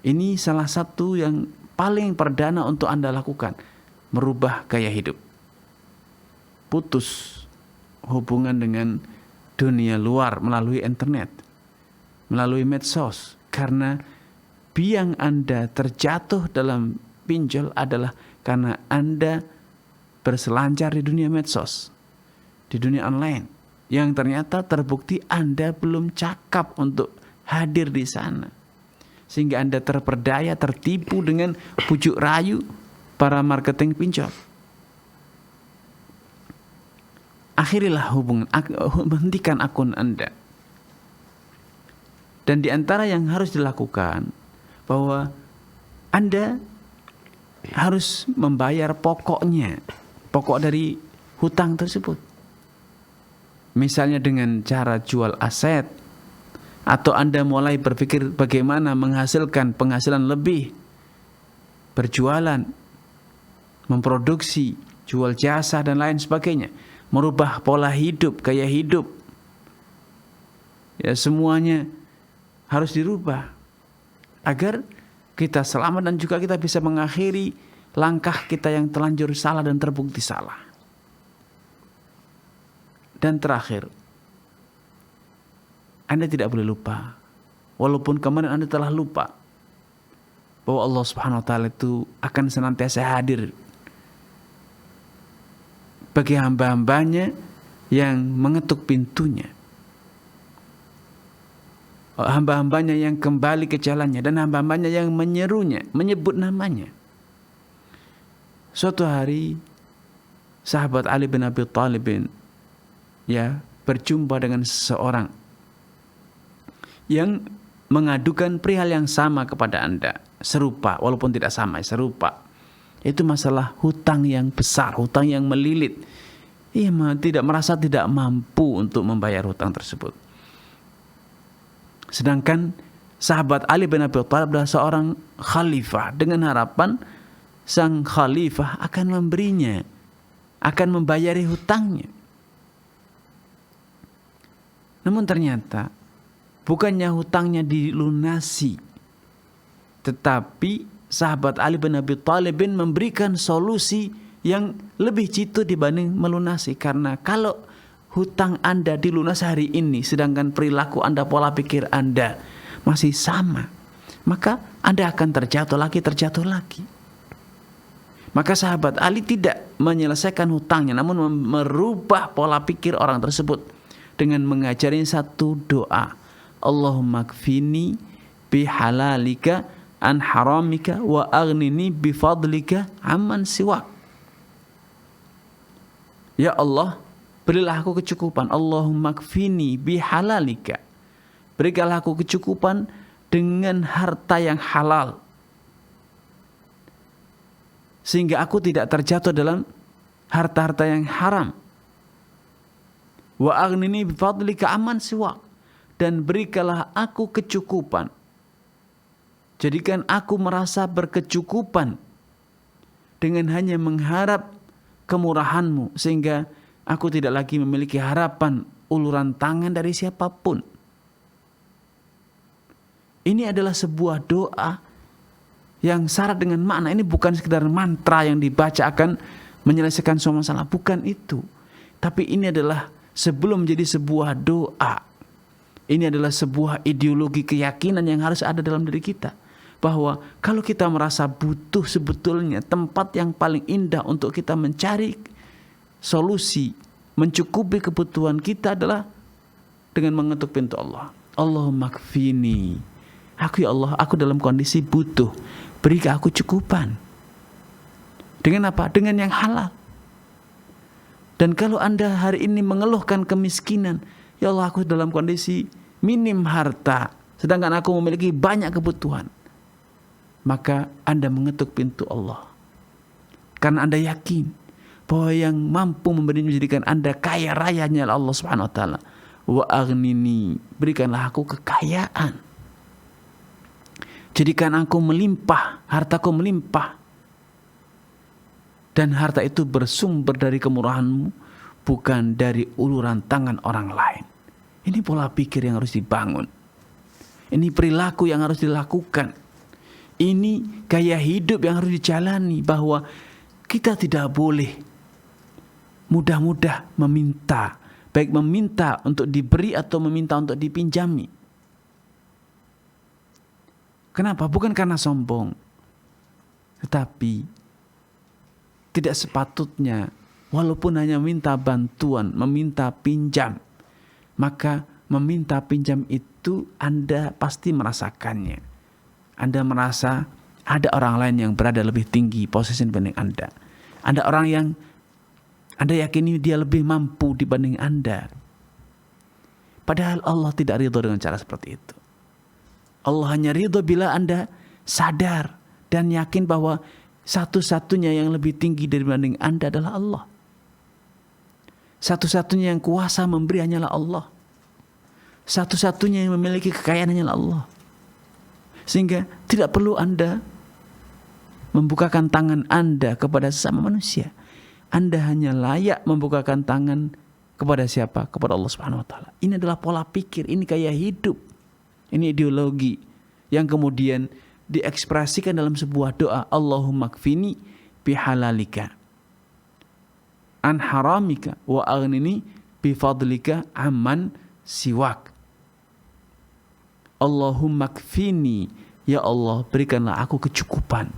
ini salah satu yang paling perdana untuk Anda lakukan, merubah gaya hidup. Putus hubungan dengan dunia luar melalui internet, melalui medsos, karena biang Anda terjatuh dalam pinjol adalah karena Anda berselancar di dunia medsos, di dunia online, yang ternyata terbukti Anda belum cakap untuk hadir di sana, sehingga Anda terperdaya, tertipu dengan bujuk rayu para marketing pinjol. Akhirilah hubungan, hentikan akun Anda. Dan di antara yang harus dilakukan bahwa Anda harus membayar pokoknya, pokok dari hutang tersebut. Misalnya dengan cara jual aset, atau Anda mulai berpikir bagaimana menghasilkan penghasilan lebih, berjualan, memproduksi, jual jasa dan lain sebagainya, merubah pola hidup, gaya hidup. Ya, semuanya harus dirubah agar kita selamat dan juga kita bisa mengakhiri langkah kita yang terlanjur salah dan terbukti salah. Dan terakhir, Anda tidak boleh lupa, walaupun kemarin Anda telah lupa, bahwa Allah Subhanahu wa Ta'ala itu akan senantiasa hadir bagi hamba-hambanya yang mengetuk pintunya, hamba-hambanya yang kembali ke jalannya, dan hamba-hambanya yang menyerunya, menyebut namanya. Suatu hari sahabat Ali bin Abi Thalib berjumpa dengan seseorang yang mengadukan perihal yang sama kepada Anda, serupa walaupun tidak sama, serupa. Itu masalah hutang yang besar, hutang yang melilit. Ia merasa tidak mampu untuk membayar hutang tersebut. Sedangkan sahabat Ali bin Abi Thalib adalah seorang khalifah, dengan harapan sang khalifah akan memberinya, akan membayari hutangnya. Namun ternyata bukannya hutangnya dilunasi, tetapi sahabat Ali bin Abi Thalib memberikan solusi yang lebih jitu dibanding melunasi. Karena kalau hutang Anda dilunasi hari ini, sedangkan perilaku Anda, pola pikir Anda masih sama, maka Anda akan terjatuh lagi. Maka sahabat Ali tidak menyelesaikan hutangnya, namun merubah pola pikir orang tersebut dengan mengajari satu doa. Allahumma kfini bihalalika an haramika wa aghnini bifadlika amman siwak. Ya Allah, berilah aku kecukupan. Allahumma kfini bihalalika. Berikanlah aku kecukupan dengan harta yang halal, sehingga aku tidak terjatuh dalam harta-harta yang haram. Wa aghnini bifadlika amman siwak. Dan berikanlah aku kecukupan. Jadikan aku merasa berkecukupan dengan hanya mengharap kemurahan-Mu, sehingga aku tidak lagi memiliki harapan uluran tangan dari siapapun. Ini adalah sebuah doa yang syarat dengan makna. Ini bukan sekedar mantra yang dibaca akan menyelesaikan semua masalah. Bukan itu. Tapi ini adalah sebelum menjadi sebuah doa, ini adalah sebuah ideologi keyakinan yang harus ada dalam diri kita. Bahwa kalau kita merasa butuh, sebetulnya tempat yang paling indah untuk kita mencari solusi, mencukupi kebutuhan kita adalah dengan mengetuk pintu Allah. Allahumma kfini. Aku ya Allah, aku dalam kondisi butuh. Berikan aku cukupan. Dengan apa? Dengan yang halal. Dan kalau Anda hari ini mengeluhkan kemiskinan, ya Allah, aku dalam kondisi minim harta, sedangkan aku memiliki banyak kebutuhan, maka Anda mengetuk pintu Allah. Karena Anda yakin bahwa yang mampu menjadikan Anda kaya rayanya Allah Subhanahu wa Ta'ala. Wa aghnini, berikanlah aku kekayaan. Jadikan aku melimpah, hartaku melimpah. Dan harta itu bersumber dari kemurahan-Mu, bukan dari uluran tangan orang lain. Ini pola pikir yang harus dibangun. Ini perilaku yang harus dilakukan. Ini gaya hidup yang harus dijalani, bahwa kita tidak boleh mudah-mudah meminta, baik meminta untuk diberi atau meminta untuk dipinjami. Kenapa? Bukan karena sombong, tetapi tidak sepatutnya walaupun hanya meminta bantuan, meminta pinjam, maka meminta pinjam itu Anda pasti merasakannya. Anda merasa ada orang lain yang berada lebih tinggi posisi dibanding Anda. Ada orang yang Anda yakini dia lebih mampu dibanding Anda. Padahal Allah tidak ridho dengan cara seperti itu. Allah hanya ridho bila Anda sadar dan yakin bahwa satu-satunya yang lebih tinggi dibanding Anda adalah Allah. Satu-satunya yang kuasa memberi hanyalah Allah. Satu-satunya yang memiliki kekayaan hanyalah Allah. Sehingga tidak perlu Anda membukakan tangan Anda kepada sesama manusia. Anda hanya layak membukakan tangan kepada siapa? Kepada Allah Subhanahu wa taala. Ini adalah pola pikir, ini gaya hidup. Ini ideologi yang kemudian diekspresikan dalam sebuah doa, Allahumma kfini bihalalika an haramika wa aghnini bifadlika amman siwak. Allahumma kfini, ya Allah, berikanlah aku kecukupan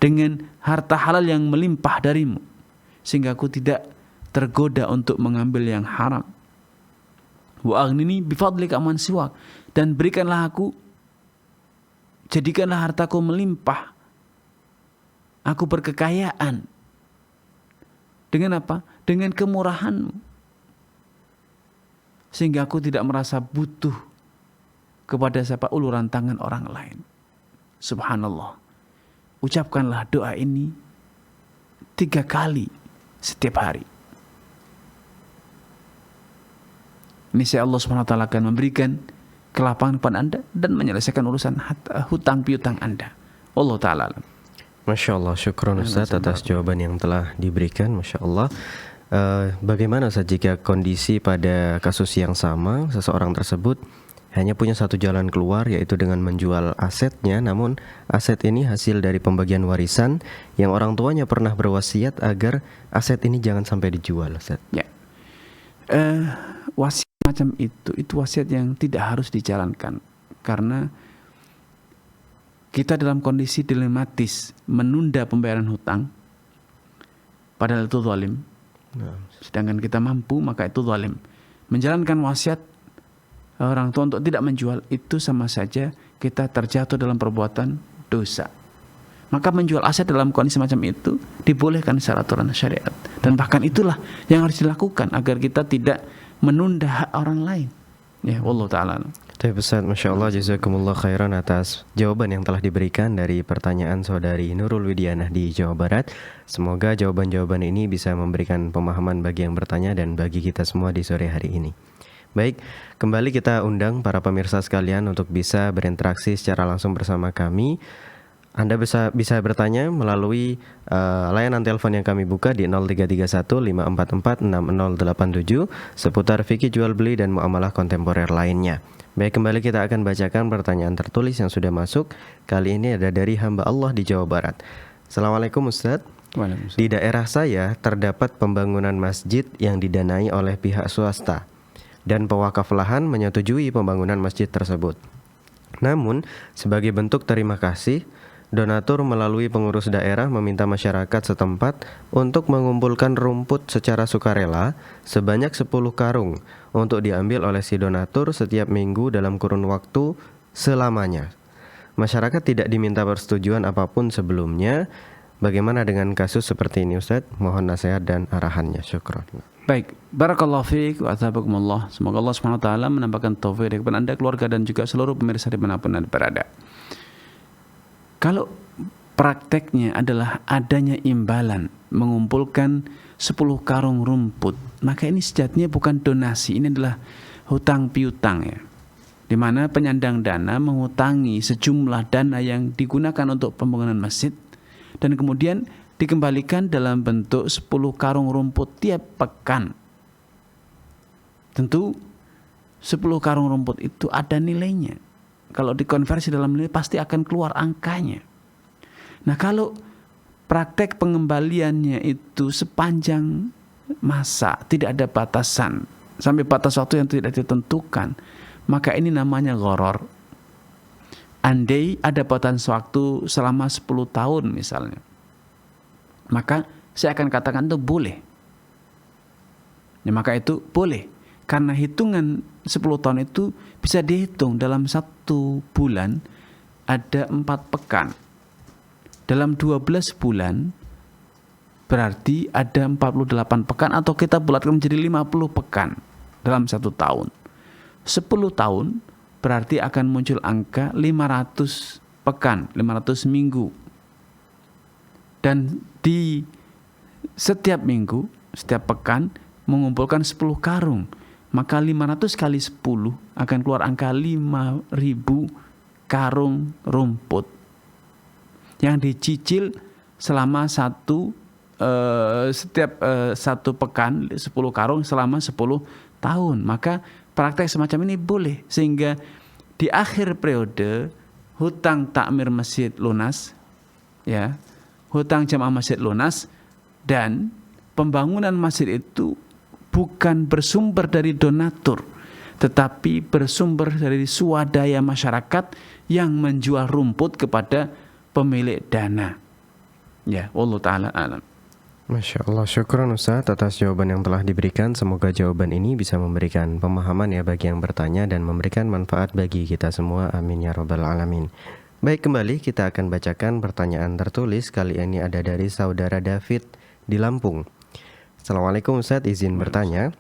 dengan harta halal yang melimpah darimu, sehingga aku tidak tergoda untuk mengambil yang haram. Wa aghnini bifadlika amman siwak, dan berikanlah aku, jadikanlah hartaku melimpah, aku berkekayaan. Dengan apa? Dengan kemurahan-Mu. Sehingga aku tidak merasa butuh kepada siapa uluran tangan orang lain. Subhanallah. Ucapkanlah doa ini 3 kali setiap hari. Niscaya Allah SWT akan memberikan kelapangan kepada Anda dan menyelesaikan urusan hutang piutang Anda. Allah Ta'ala. Masya Allah, syukron Ustaz atas jawaban yang telah diberikan. Masya Allah. Bagaimana Ustaz jika kondisi pada kasus yang sama, seseorang tersebut hanya punya satu jalan keluar, yaitu dengan menjual asetnya, namun aset ini hasil dari pembagian warisan yang orang tuanya pernah berwasiat agar aset ini jangan sampai dijual, Ustaz. Ya. Wasiat macam itu wasiat yang tidak harus dijalankan, karena kita dalam kondisi dilematis menunda pembayaran hutang, padahal itu zalim. Sedangkan kita mampu, maka itu zalim. Menjalankan wasiat orang tua untuk tidak menjual, itu sama saja kita terjatuh dalam perbuatan dosa. Maka menjual aset dalam kondisi macam itu dibolehkan secara aturan syariat, dan bahkan itulah yang harus dilakukan agar kita tidak menunda hak orang lain. Ya, wallahu ta'ala. Ustaz, Masya Allah, jazakumullah khairan atas jawaban yang telah diberikan dari pertanyaan saudari Nurul Widianah di Jawa Barat. Semoga jawaban-jawaban ini bisa memberikan pemahaman bagi yang bertanya dan bagi kita semua di sore hari ini. Baik, kembali kita undang para pemirsa sekalian untuk bisa berinteraksi secara langsung bersama kami. Anda bisa bertanya melalui layanan telepon yang kami buka di 0331 544 6087 seputar fikih jual beli dan muamalah kontemporer lainnya. Baik, kembali kita akan bacakan pertanyaan tertulis yang sudah masuk. Kali ini ada dari hamba Allah di Jawa Barat. Assalamualaikum Ustaz. Di daerah saya terdapat pembangunan masjid yang didanai oleh pihak swasta, dan pewakaf lahan menyetujui pembangunan masjid tersebut. Namun, sebagai bentuk terima kasih, donatur melalui pengurus daerah meminta masyarakat setempat untuk mengumpulkan rumput secara sukarela sebanyak 10 karung untuk diambil oleh si donatur setiap minggu dalam kurun waktu selamanya. Masyarakat tidak diminta persetujuan apapun sebelumnya. Bagaimana dengan kasus seperti ini, Ustaz? Mohon nasihat dan arahannya. Syukran. Baik, barakallahu fiik wa athabakumullah. Semoga Allah SWT menambahkan taufik kepada Anda, keluarga, dan juga seluruh pemirsa dimanapun Anda berada. Kalau prakteknya adalah adanya imbalan mengumpulkan 10 karung rumput, maka ini sejatinya bukan donasi, ini adalah hutang piutang, ya, di mana penyandang dana menghutangi sejumlah dana yang digunakan untuk pembangunan masjid dan kemudian dikembalikan dalam bentuk 10 karung rumput tiap pekan. Tentu 10 karung rumput itu ada nilainya. Kalau dikonversi dalam nilai pasti akan keluar angkanya. Nah, kalau praktek pengembaliannya itu sepanjang masa, tidak ada batasan, sampai batas waktu yang tidak ditentukan, maka ini namanya gharar. Andai ada batas waktu selama 10 tahun misalnya, maka saya akan katakan itu boleh. Ya, maka itu boleh. Karena hitungan 10 tahun itu bisa dihitung dalam 1 bulan ada 4 pekan. Dalam 12 bulan berarti ada 48 pekan, atau kita bulatkan menjadi 50 pekan dalam 1 tahun. 10 tahun berarti akan muncul angka 500 pekan, 500 minggu. Dan di setiap minggu, setiap pekan mengumpulkan 10 karung. Maka 500 kali 10 akan keluar angka 5.000 karung rumput yang dicicil selama setiap satu pekan 10 karung selama 10 tahun. Maka praktek semacam ini boleh, sehingga di akhir periode hutang takmir masjid lunas, ya, hutang jamaah masjid lunas, dan pembangunan masjid itu bukan bersumber dari donatur, tetapi bersumber dari swadaya masyarakat yang menjual rumput kepada pemilik dana. Ya, wallahu taala alam. Masya Allah, syukran Ustaz atas jawaban yang telah diberikan. Semoga jawaban ini bisa memberikan pemahaman ya bagi yang bertanya dan memberikan manfaat bagi kita semua. Amin ya rabbal alamin. Baik, kembali kita akan bacakan pertanyaan tertulis. Kali ini ada dari saudara David di Lampung. Assalamualaikum Ustaz, izin bertanya,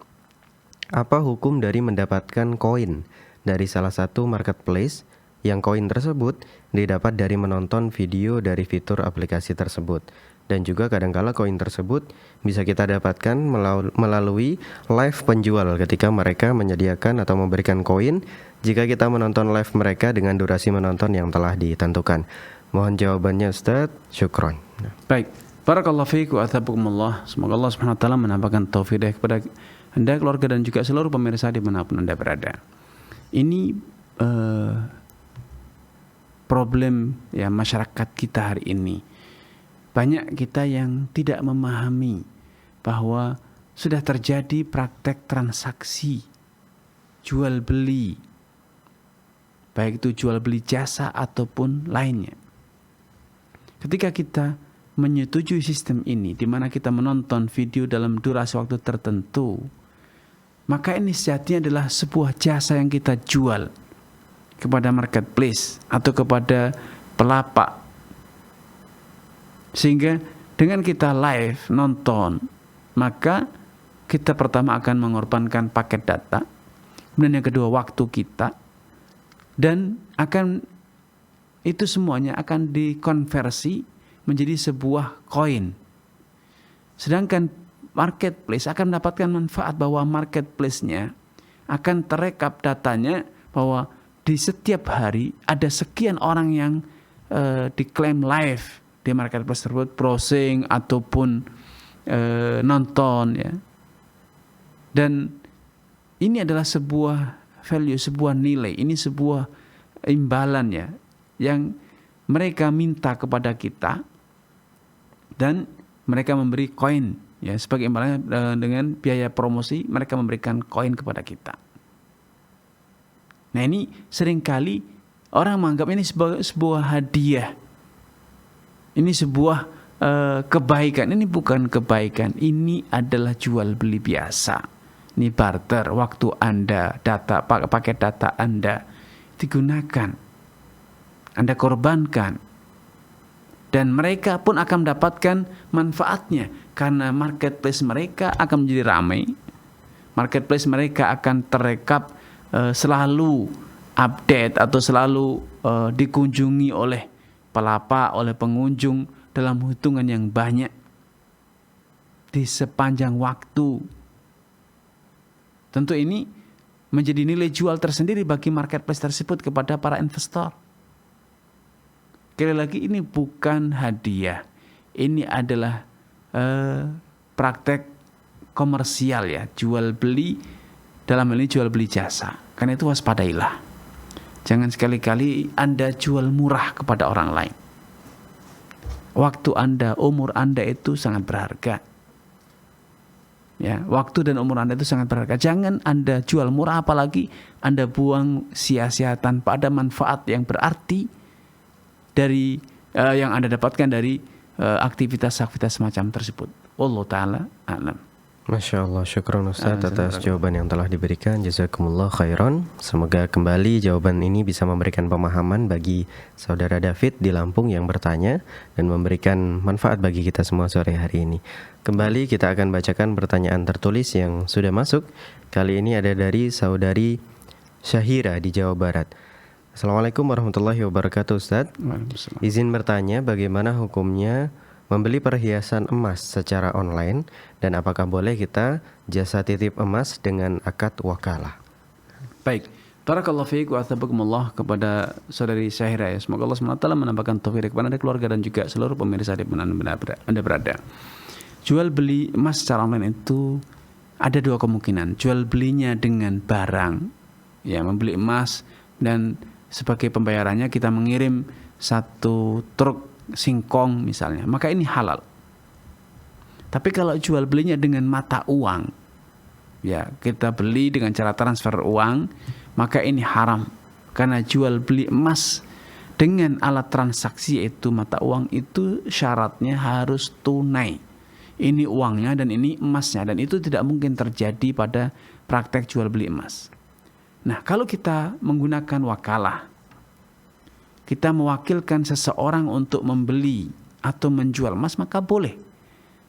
apa hukum dari mendapatkan koin dari salah satu marketplace yang koin tersebut didapat dari menonton video dari fitur aplikasi tersebut? Dan juga kadangkala koin tersebut bisa kita dapatkan melalui live penjual ketika mereka menyediakan atau memberikan koin jika kita menonton live mereka dengan durasi menonton yang telah ditentukan. Mohon jawabannya Ustaz, syukron. Baik, barakallahu fiikum wa athabakumullah. Semoga Allah Subhanahu wa taala menambahkan taufik kepada Anda, keluarga, dan juga seluruh pemirsa dimanapun Anda berada. Ini problem ya masyarakat kita hari ini. Banyak kita yang tidak memahami bahwa sudah terjadi praktek transaksi jual beli, baik itu jual beli jasa ataupun lainnya. Ketika kita menyetujui sistem ini, di mana kita menonton video dalam durasi waktu tertentu, maka ini sejatinya adalah sebuah jasa yang kita jual kepada marketplace atau kepada pelapak. Sehingga dengan kita live nonton, maka kita pertama akan mengorbankan paket data, kemudian yang kedua waktu kita, dan itu semuanya akan dikonversi menjadi sebuah koin. Sedangkan marketplace akan mendapatkan manfaat bahwa marketplace-nya akan terekap datanya bahwa di setiap hari ada sekian orang yang diklaim live di marketplace tersebut, browsing ataupun nonton ya. Dan ini adalah sebuah value, sebuah nilai, ini sebuah imbalan ya yang mereka minta kepada kita, dan mereka memberi koin ya sebagai imbalan. Dengan biaya promosi mereka memberikan koin kepada kita. Nah, ini seringkali orang menganggap ini sebuah hadiah. Ini sebuah kebaikan. Ini bukan kebaikan. Ini adalah jual beli biasa. Ini barter. Waktu Anda, data, paket data Anda digunakan, Anda korbankan, dan mereka pun akan mendapatkan manfaatnya karena marketplace mereka akan menjadi ramai. Marketplace mereka akan terekap, selalu update atau selalu dikunjungi oleh pelapak, oleh pengunjung dalam hitungan yang banyak di sepanjang waktu. Tentu ini menjadi nilai jual tersendiri bagi marketplace tersebut kepada para investor. Sekali lagi, ini bukan hadiah. Ini adalah praktek komersial ya, jual beli, dalam hal ini jual beli jasa. Karena itu waspadailah. Jangan sekali-kali Anda jual murah kepada orang lain. Waktu Anda, umur Anda itu sangat berharga. Ya, waktu dan umur Anda itu sangat berharga. Jangan Anda jual murah, apalagi Anda buang sia-sia tanpa ada manfaat yang berarti dari yang Anda dapatkan dari aktivitas-aktivitas semacam tersebut. Wallahu taala a'lam. Masya Allah, syukran Ustaz atas jawaban yang telah diberikan. Jazakumullah khairan. Semoga kembali jawaban ini bisa memberikan pemahaman bagi saudara David di Lampung yang bertanya dan memberikan manfaat bagi kita semua sore hari ini. Kembali kita akan bacakan pertanyaan tertulis yang sudah masuk. Kali ini ada dari saudari Syahira di Jawa Barat. Assalamualaikum warahmatullahi wabarakatuh, Ustadz. Waalaikumsalam. Izin bertanya, bagaimana hukumnya membeli perhiasan emas secara online dan apakah boleh kita jasa titip emas dengan akad wakalah? Baik. Barakallahu fiik wa athabakumullah kepada saudari Syahira ya. Semoga Allah SWT menambahkan taufik kepada Anda, keluarga dan juga seluruh pemirsa di mana Anda berada. Jual beli emas secara online itu ada dua kemungkinan. Jual belinya dengan barang, ya, membeli emas dan sebagai pembayarannya kita mengirim satu truk singkong misalnya, maka ini halal. Tapi kalau jual belinya dengan mata uang, ya, kita beli dengan cara transfer uang, maka ini haram. Karena jual beli emas dengan alat transaksi yaitu mata uang itu syaratnya harus tunai. Ini uangnya dan ini emasnya, dan itu tidak mungkin terjadi pada praktek jual beli emas. Nah, kalau kita menggunakan wakalah, kita mewakilkan seseorang untuk membeli atau menjual emas, maka boleh.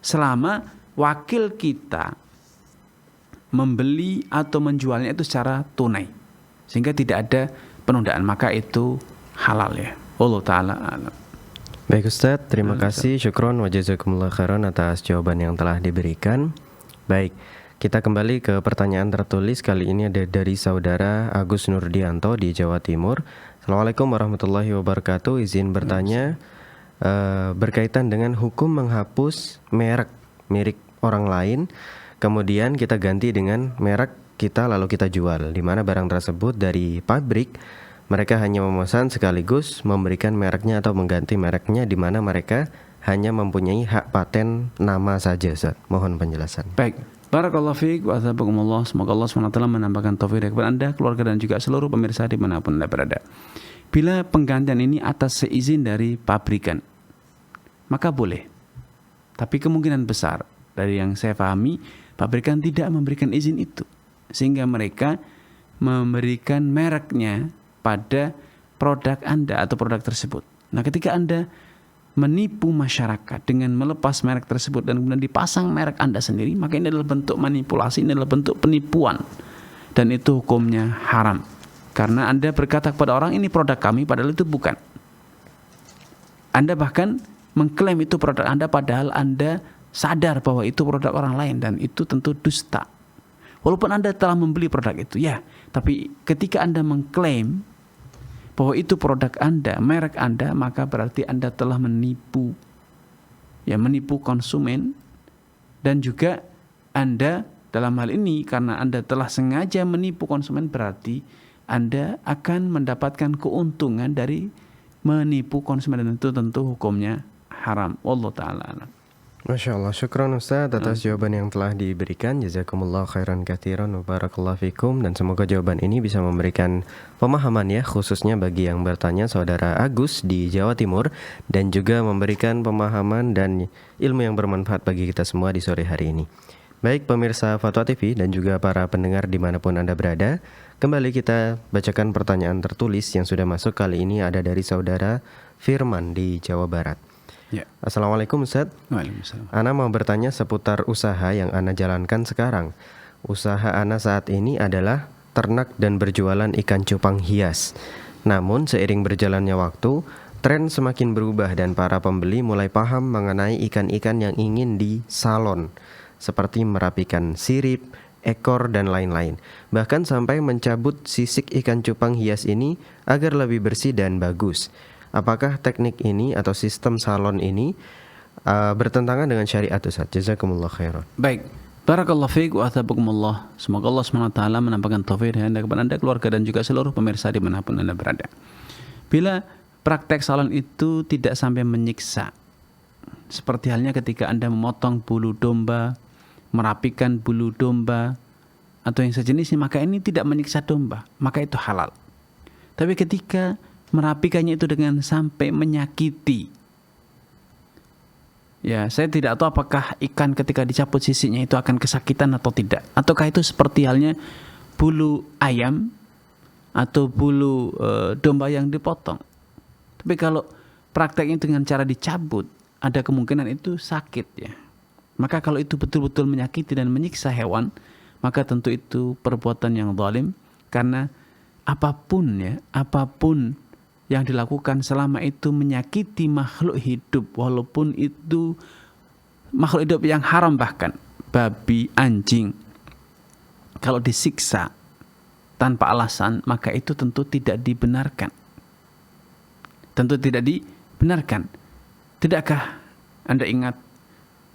Selama wakil kita membeli atau menjualnya itu secara tunai, sehingga tidak ada penundaan, maka itu halal ya. Allah Ta'ala alam. Baik Ustadz, terima kasih, syukron wa jazakumullah khairan atas jawaban yang telah diberikan. Baik, kita kembali ke pertanyaan tertulis. Kali ini ada dari saudara Agus Nurdianto di Jawa Timur. Assalamualaikum warahmatullahi wabarakatuh. Izin bertanya berkaitan dengan hukum menghapus merek orang lain, kemudian kita ganti dengan merek kita lalu kita jual, di mana barang tersebut dari pabrik mereka hanya memesan sekaligus memberikan mereknya atau mengganti mereknya, di mana mereka hanya mempunyai hak paten nama saja. Ustaz, mohon penjelasan. Baik. Barakallahu fiik wa athabakumullah. Semoga Allah SWT menambahkan taufik kepada Anda, keluarga dan juga seluruh pemirsa dimanapun Anda berada. Bila penggantian ini atas seizin dari pabrikan, maka boleh. Tapi kemungkinan besar dari yang saya pahami, pabrikan tidak memberikan izin itu, sehingga mereka memberikan mereknya pada produk Anda atau produk tersebut. Nah, ketika Anda menipu masyarakat dengan melepas merek tersebut dan kemudian dipasang merek Anda sendiri, maka ini adalah bentuk manipulasi, ini adalah bentuk penipuan, dan itu hukumnya haram. Karena Anda berkata kepada orang, ini produk kami, padahal itu bukan. Anda bahkan mengklaim itu produk Anda, padahal Anda sadar bahwa itu produk orang lain, dan itu tentu dusta. Walaupun Anda telah membeli produk itu, ya, tapi ketika Anda mengklaim bahwa itu produk Anda, merek Anda, maka berarti Anda telah menipu, ya, menipu konsumen. Dan juga Anda dalam hal ini, karena Anda telah sengaja menipu konsumen, berarti Anda akan mendapatkan keuntungan dari menipu konsumen, dan itu tentu hukumnya haram. Wallahu ta'ala alam. Masya Allah, syukran Ustaz atas jawaban yang telah diberikan. Jazakumullah khairan katsiran wa barakallahu fikum. Dan semoga jawaban ini bisa memberikan pemahaman ya, khususnya bagi yang bertanya saudara Agus di Jawa Timur, dan juga memberikan pemahaman dan ilmu yang bermanfaat bagi kita semua di sore hari ini. Baik pemirsa Fatwa TV dan juga para pendengar dimanapun Anda berada, kembali kita bacakan pertanyaan tertulis yang sudah masuk. Kali ini ada dari saudara Firman di Jawa Barat. Ya. Assalamualaikum Ustaz. Waalaikumsalam. Ana mau bertanya seputar usaha yang Ana jalankan sekarang. Usaha Ana saat ini adalah ternak dan berjualan ikan cupang hias. Namun seiring berjalannya waktu, tren semakin berubah dan para pembeli mulai paham mengenai ikan-ikan yang ingin disalon, seperti merapikan sirip, ekor, dan lain-lain. Bahkan sampai mencabut sisik ikan cupang hias ini agar lebih bersih dan bagus. Apakah teknik ini atau sistem salon ini bertentangan dengan syariat Ustaz? Jazakumullah khairan. Baik. Barakallahu fiik wa athabakumullah. Semoga Allah SWT menampakkan taufik kepada Anda, keluarga dan juga seluruh pemirsa dimanapun Anda berada. Bila praktek salon itu tidak sampai menyiksa, seperti halnya ketika Anda memotong bulu domba, merapikan bulu domba, atau yang sejenisnya, maka ini tidak menyiksa domba, maka itu halal. Tapi ketika merapikannya itu dengan sampai menyakiti, ya, saya tidak tahu apakah ikan ketika dicabut sisiknya itu akan kesakitan atau tidak, ataukah itu seperti halnya bulu ayam atau bulu domba yang dipotong. Tapi kalau prakteknya dengan cara dicabut, ada kemungkinan itu sakit ya. Maka kalau itu betul-betul menyakiti dan menyiksa hewan, maka tentu itu perbuatan yang zalim, karena apapun yang dilakukan selama itu menyakiti makhluk hidup, walaupun itu makhluk hidup yang haram, bahkan babi, anjing, kalau disiksa tanpa alasan, maka itu tentu tidak dibenarkan. Tentu tidak dibenarkan. Tidakkah Anda ingat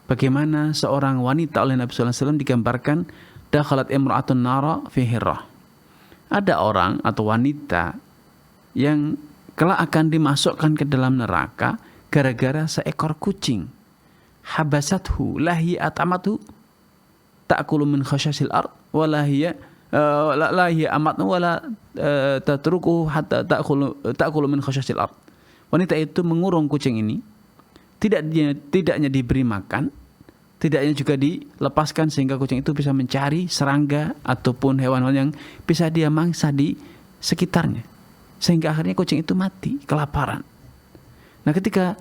bagaimana seorang wanita oleh Nabi sallallahu alaihi wasallam digambarkan dakhalat imra'atun nara fi hirrah. Ada orang atau wanita yang kelak akan dimasukkan ke dalam neraka gara-gara seekor kucing. Habasathu lahiya atamathu ta'kulu min khashasil ard wa lahiya amatnu wala tatrukuhu hatta ta'kulu min khashasil ard. Wanita itu mengurung kucing ini, tidaknya diberi makan, tidaknya juga dilepaskan sehingga kucing itu bisa mencari serangga ataupun hewan-hewan yang bisa dia mangsa di sekitarnya. Sehingga akhirnya kucing itu mati kelaparan. Nah, ketika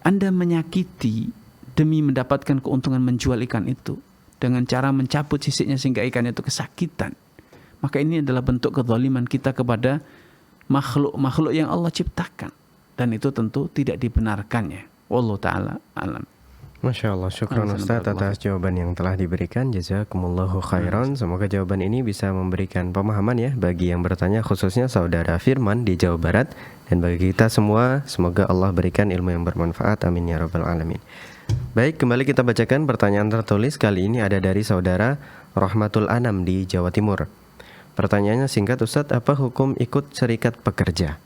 Anda menyakiti demi mendapatkan keuntungan menjual ikan itu dengan cara mencabut sisiknya sehingga ikan itu kesakitan, maka ini adalah bentuk kezaliman kita kepada makhluk-makhluk yang Allah ciptakan. Dan itu tentu tidak dibenarkannya. Wallahu ta'ala alam. Masya Allah, syukran Ustaz atas jawaban yang telah diberikan. Jazakumullahu khairan. Semoga jawaban ini bisa memberikan pemahaman ya bagi yang bertanya, khususnya saudara Firman di Jawa Barat, dan bagi kita semua. Semoga Allah berikan ilmu yang bermanfaat. Amin ya rabbal alamin. Baik, kembali kita bacakan pertanyaan tertulis. Kali ini ada dari saudara Rahmatul Anam di Jawa Timur. Pertanyaannya singkat, Ustaz, apa hukum ikut serikat pekerja?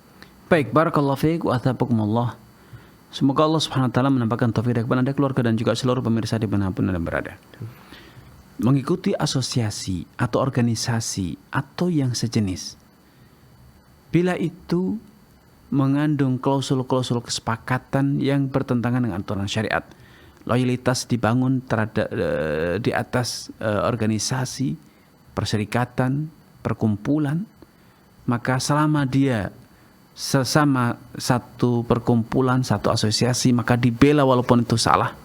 Baik, barakallahu fiik wa athabakumullah. Semoga Allah Subhanahu wa taala menampakkan taufik kepada Anda, keluarga, dan juga seluruh pemirsa dimanapun Anda berada. Mengikuti asosiasi atau organisasi atau yang sejenis, bila itu mengandung klausul-klausul kesepakatan yang bertentangan dengan aturan syariat, loyalitas dibangun terhadap di atas organisasi, perserikatan, perkumpulan, maka selama dia sesama satu perkumpulan, satu asosiasi, maka dibela walaupun itu salah,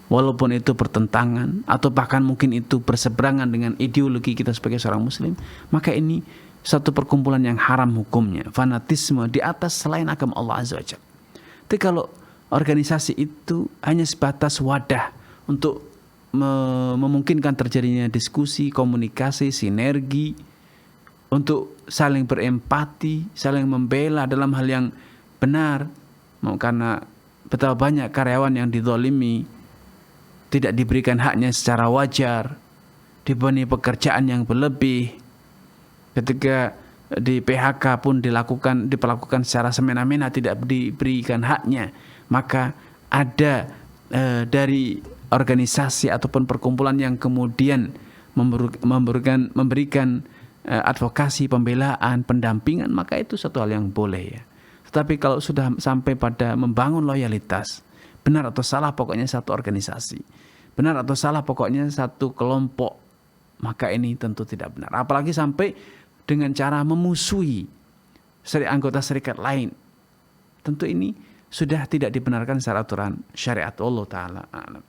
walaupun itu bertentangan, atau bahkan mungkin itu berseberangan dengan ideologi kita sebagai seorang muslim, maka ini satu perkumpulan yang haram hukumnya, fanatisme di atas selain agama Allah Azza wa Jalla. Tapi kalau organisasi itu hanya sebatas wadah untuk memungkinkan terjadinya diskusi, komunikasi, sinergi, untuk saling berempati, saling membela dalam hal yang benar, karena betapa banyak karyawan yang dizalimi, tidak diberikan haknya secara wajar, diberi pekerjaan yang berlebih, ketika di PHK pun diperlakukan secara semena-mena, tidak diberikan haknya, maka ada dari organisasi ataupun perkumpulan yang kemudian memberikan advokasi, pembelaan, pendampingan, maka itu satu hal yang boleh ya. Tetapi kalau sudah sampai pada membangun loyalitas, benar atau salah pokoknya satu organisasi, benar atau salah pokoknya satu kelompok, maka ini tentu tidak benar. Apalagi sampai dengan cara memusuhi anggota serikat lain, tentu ini sudah tidak dibenarkan secara aturan syariat. Allah Ta'ala a'lam.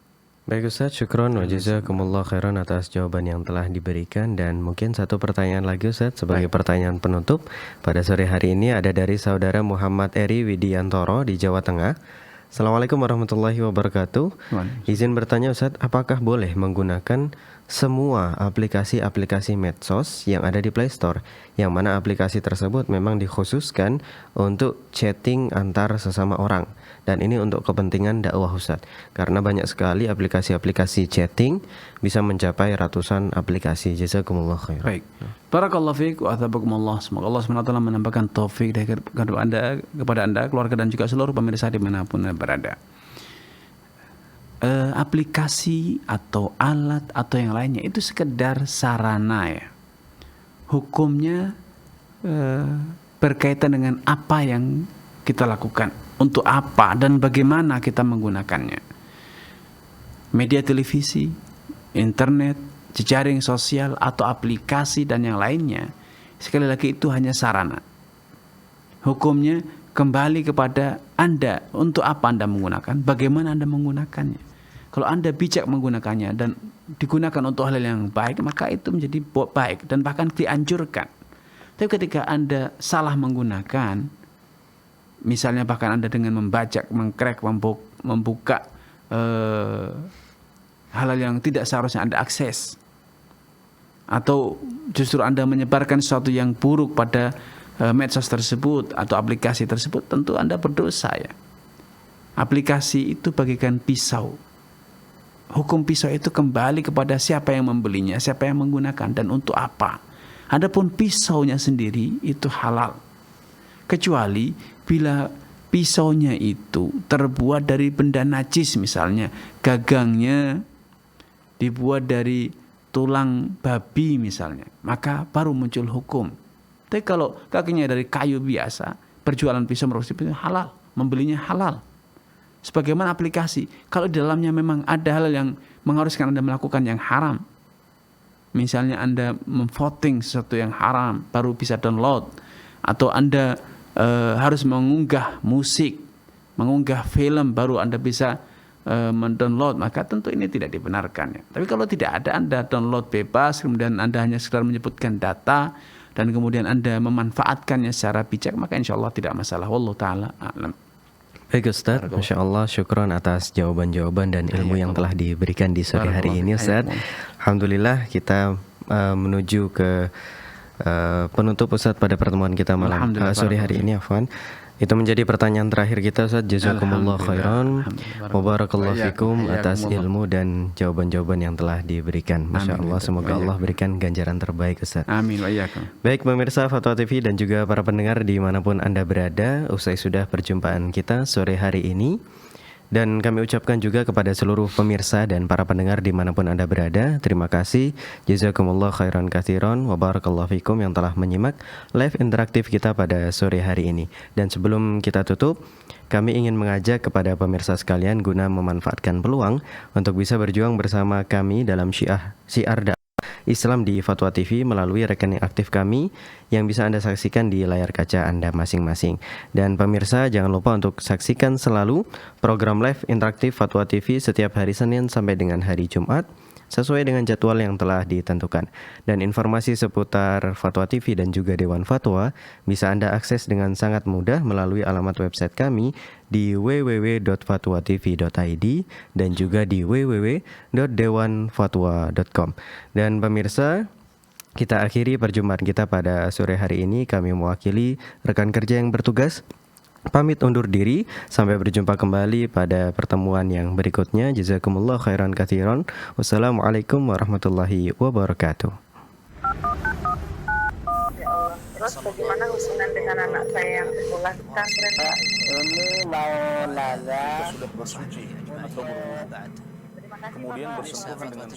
Baik Ustaz, syukron wa jazakumullah khairan atas jawaban yang telah diberikan. Dan mungkin satu pertanyaan lagi Ustaz sebagai pertanyaan penutup pada sore hari ini ada dari saudara Muhammad Eri Widiantoro di Jawa Tengah. Assalamualaikum warahmatullahi wabarakatuh. Izin bertanya Ustaz, apakah boleh menggunakan semua aplikasi-aplikasi medsos yang ada di Play Store, yang mana aplikasi tersebut memang dikhususkan untuk chatting antar sesama orang, dan ini untuk kepentingan dakwah Ustaz, karena banyak sekali aplikasi-aplikasi chatting bisa mencapai ratusan aplikasi. Jazakumullah khair. Baik, barakallahu fiik wa athabakumullah. Semoga Allah SWT menambahkan taufik kepada anda, keluarga, dan juga seluruh pemirsa dimanapun anda berada. Aplikasi atau alat atau yang lainnya itu sekedar sarana ya. Hukumnya berkaitan dengan apa yang kita lakukan, untuk apa dan bagaimana kita menggunakannya. Media televisi, internet, jejaring sosial atau aplikasi dan yang lainnya, sekali lagi itu hanya sarana. Hukumnya kembali kepada Anda, untuk apa Anda menggunakan, bagaimana Anda menggunakannya. Kalau Anda bijak menggunakannya dan digunakan untuk hal yang baik, maka itu menjadi baik dan bahkan dianjurkan. Tapi ketika Anda salah menggunakan, misalnya bahkan Anda dengan membajak, mengcrack, membuka hal-hal yang tidak seharusnya Anda akses, atau justru Anda menyebarkan sesuatu yang buruk pada medsos tersebut atau aplikasi tersebut, tentu Anda berdosa ya. Aplikasi itu bagaikan pisau. Hukum pisau itu kembali kepada siapa yang membelinya, siapa yang menggunakan, dan untuk apa. Adapun pisaunya sendiri itu halal. Kecuali bila pisaunya itu terbuat dari benda najis, misalnya gagangnya dibuat dari tulang babi misalnya, maka baru muncul hukum. Tapi kalau kakinya dari kayu biasa, berjualan pisau merusak pisau halal, membelinya halal. Sebagaimana aplikasi, kalau di dalamnya memang ada hal yang mengharuskan Anda melakukan yang haram, misalnya Anda memvoting sesuatu yang haram baru bisa download, atau Anda harus mengunggah musik, mengunggah film baru Anda bisa mendownload, maka tentu ini tidak dibenarkan ya. Tapi kalau tidak ada, Anda download bebas, kemudian Anda hanya sekedar menyebutkan data dan kemudian Anda memanfaatkannya secara bijak, maka insya Allah tidak masalah. Wallahu ta'ala a'lam. Baik Ustaz, Masya Allah, syukron atas jawaban-jawaban dan ilmu yang telah diberikan di sore hari ini Ustaz. Alhamdulillah kita menuju ke penutup Ustaz pada pertemuan kita malam sore hari ini, afwan. Itu menjadi pertanyaan terakhir kita Ustaz. Jazakumullah khairan wa barakallahu fikum atas ilmu dan jawaban-jawaban yang telah diberikan. Masya Allah, semoga Allah berikan ganjaran terbaik Ustaz. Amin wa iyyakum. Baik pemirsa Fatwa TV dan juga para pendengar dimanapun Anda berada, usai sudah perjumpaan kita sore hari ini. Dan kami ucapkan juga kepada seluruh pemirsa dan para pendengar dimanapun Anda berada, terima kasih. Jazakumullah khairan katsiran wa barakallahu fikum yang telah menyimak live interaktif kita pada sore hari ini. Dan sebelum kita tutup, kami ingin mengajak kepada pemirsa sekalian guna memanfaatkan peluang untuk bisa berjuang bersama kami dalam syiar Islam di Fatwa TV melalui rekening aktif kami yang bisa Anda saksikan di layar kaca Anda masing-masing. Dan pemirsa jangan lupa untuk saksikan selalu program live interaktif Fatwa TV setiap hari Senin sampai dengan hari Jumat sesuai dengan jadwal yang telah ditentukan. Dan informasi seputar Fatwa TV dan juga Dewan Fatwa bisa Anda akses dengan sangat mudah melalui alamat website kami di www.fatwatv.id dan juga di www.dewanfatwa.com. Dan pemirsa, kita akhiri perjumpaan kita pada sore hari ini. Kami mewakili rekan kerja yang bertugas pamit undur diri, sampai berjumpa kembali pada pertemuan yang berikutnya. Jazakumullah khairan katsiran. Wassalamualaikum warahmatullahi wabarakatuh. Ya Allah. Terus bagaimana hubungan dengan anak saya yang sekolah di pesantren? Ini mau nanya Sudah bersuci atau berwudu, Terima kasih kemudian Bapak. bersentuhan dengan